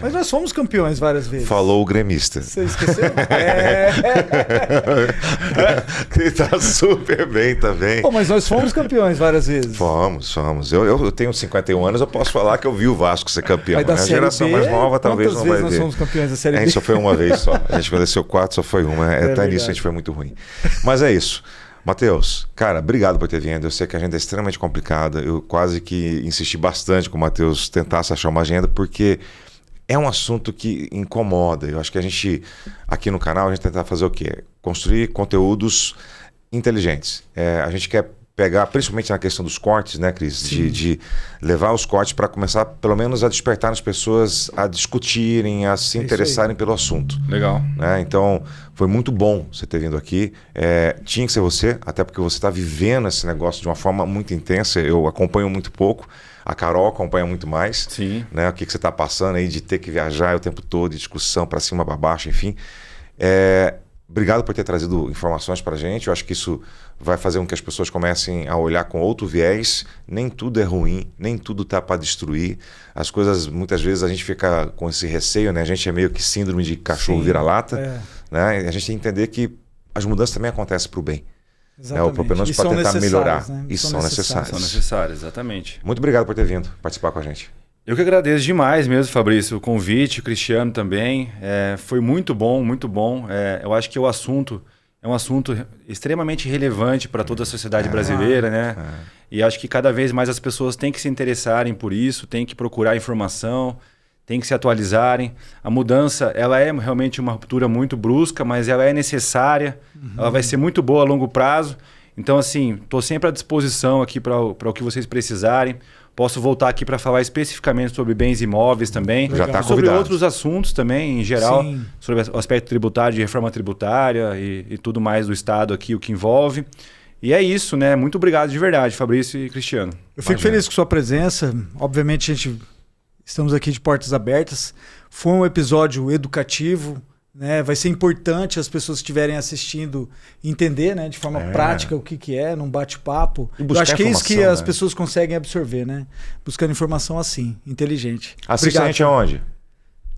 Mas nós fomos campeões várias vezes. Falou o gremista. Você esqueceu? Ele tá super bem também. Pô, mas nós fomos campeões várias vezes. Fomos. Eu tenho 51 anos, eu posso falar que eu vi o Vasco ser campeão. Mas da A Série geração B, mais nova talvez não vai ver. Quantas vezes nós fomos campeões da Série A B? gente só foi uma vez só. A gente venceu 4, só foi uma. Até nisso a gente foi muito ruim. Mas é isso. Matheus, cara, obrigado por ter vindo. Eu sei que a agenda é extremamente complicada. Eu quase que insisti bastante com o Matheus tentasse achar uma agenda, porque é um assunto que incomoda. Eu acho que a gente, aqui no canal, a gente tenta fazer o quê? Construir conteúdos inteligentes. A gente quer pegar, principalmente na questão dos cortes, né, Cris? De levar os cortes para começar, pelo menos, a despertar as pessoas a discutirem, a se interessarem pelo assunto. Legal. Né? Então, foi muito bom você ter vindo aqui. Tinha que ser você, até porque você está vivendo esse negócio de uma forma muito intensa. Eu acompanho muito pouco. A Carol acompanha muito mais. Sim. Né? O que você está passando aí de ter que viajar o tempo todo, de discussão para cima, para baixo, enfim. Obrigado por ter trazido informações para a gente. Eu acho que isso vai fazer com que as pessoas comecem a olhar com outro viés. Nem tudo é ruim, nem tudo está para destruir. As coisas, muitas vezes, a gente fica com esse receio, né? A gente é meio que síndrome de cachorro vira-lata. Né? E a gente tem que entender que as mudanças também acontecem para o bem. Exatamente. Pelo menos para tentar melhorar. Né? E são necessárias. São necessárias, exatamente. Muito obrigado por ter vindo participar com a gente. Eu que agradeço demais mesmo, Fabrício, o convite, o Cristiano também. Foi muito bom, muito bom. Eu acho que o assunto é um assunto extremamente relevante para toda a sociedade brasileira, né? E acho que cada vez mais as pessoas têm que se interessarem por isso, têm que procurar informação, têm que se atualizarem. A mudança, ela é realmente uma ruptura muito brusca, mas ela é necessária, ela vai ser muito boa a longo prazo. Então, assim, estou sempre à disposição aqui para o que vocês precisarem. Posso voltar aqui para falar especificamente sobre bens imóveis também. Já está sobre convidado. outros assuntos também, em geral. Sim. Sobre o aspecto tributário, de reforma tributária e tudo mais do Estado aqui, o que envolve. E é isso, né? Muito obrigado de verdade, Fabrício e Cristiano. Eu fico Imagina. feliz com sua presença. Obviamente, estamos aqui de portas abertas. Foi um episódio educativo, né? Vai ser importante as pessoas que estiverem assistindo entender, né, de forma prática o que é, num bate-papo. E Eu buscar acho que é isso que informação, as né? pessoas conseguem absorver, né? Buscando informação assim, inteligente. Assiste a gente aonde?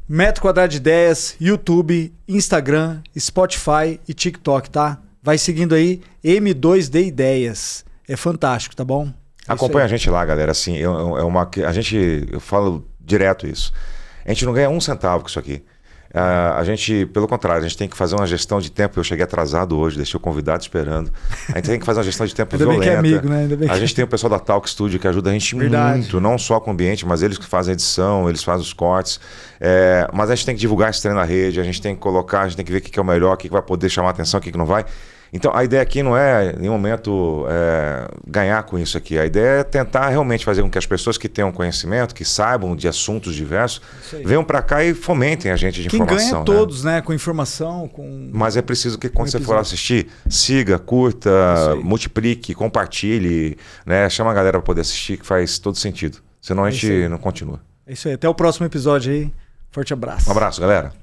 Metro Quadrado de Ideias, YouTube, Instagram, Spotify e TikTok, tá? Vai seguindo aí, M2D Ideias. É fantástico, tá bom? Acompanha a gente lá, galera. Assim, eu falo direto isso. A gente não ganha um centavo com isso aqui. A gente, pelo contrário, a gente tem que fazer uma gestão de tempo. Eu cheguei atrasado hoje, deixei o convidado esperando. A gente tem que fazer uma gestão de tempo Ainda bem violenta. que é amigo, né? Ainda bem A que... gente tem o pessoal da Talk Studio que ajuda a gente Verdade. muito, não só com o ambiente, mas eles que fazem a edição, eles fazem os cortes. Mas a gente tem que divulgar esse treino na rede, a gente tem que colocar, a gente tem que ver o que é o melhor, o que vai poder chamar a atenção, o que não vai. Então a ideia aqui não é, em nenhum momento, ganhar com isso aqui. A ideia é tentar realmente fazer com que as pessoas que tenham conhecimento, que saibam de assuntos diversos, venham para cá e fomentem a gente de Quem informação. ganha todos, né? Com informação, com... Mas é preciso que quando você for episódio. assistir, siga, curta, multiplique, compartilhe, né? Chama a galera para poder assistir, que faz todo sentido. Senão a gente não continua. É isso aí. Até o próximo episódio aí. Forte abraço. Um abraço, galera.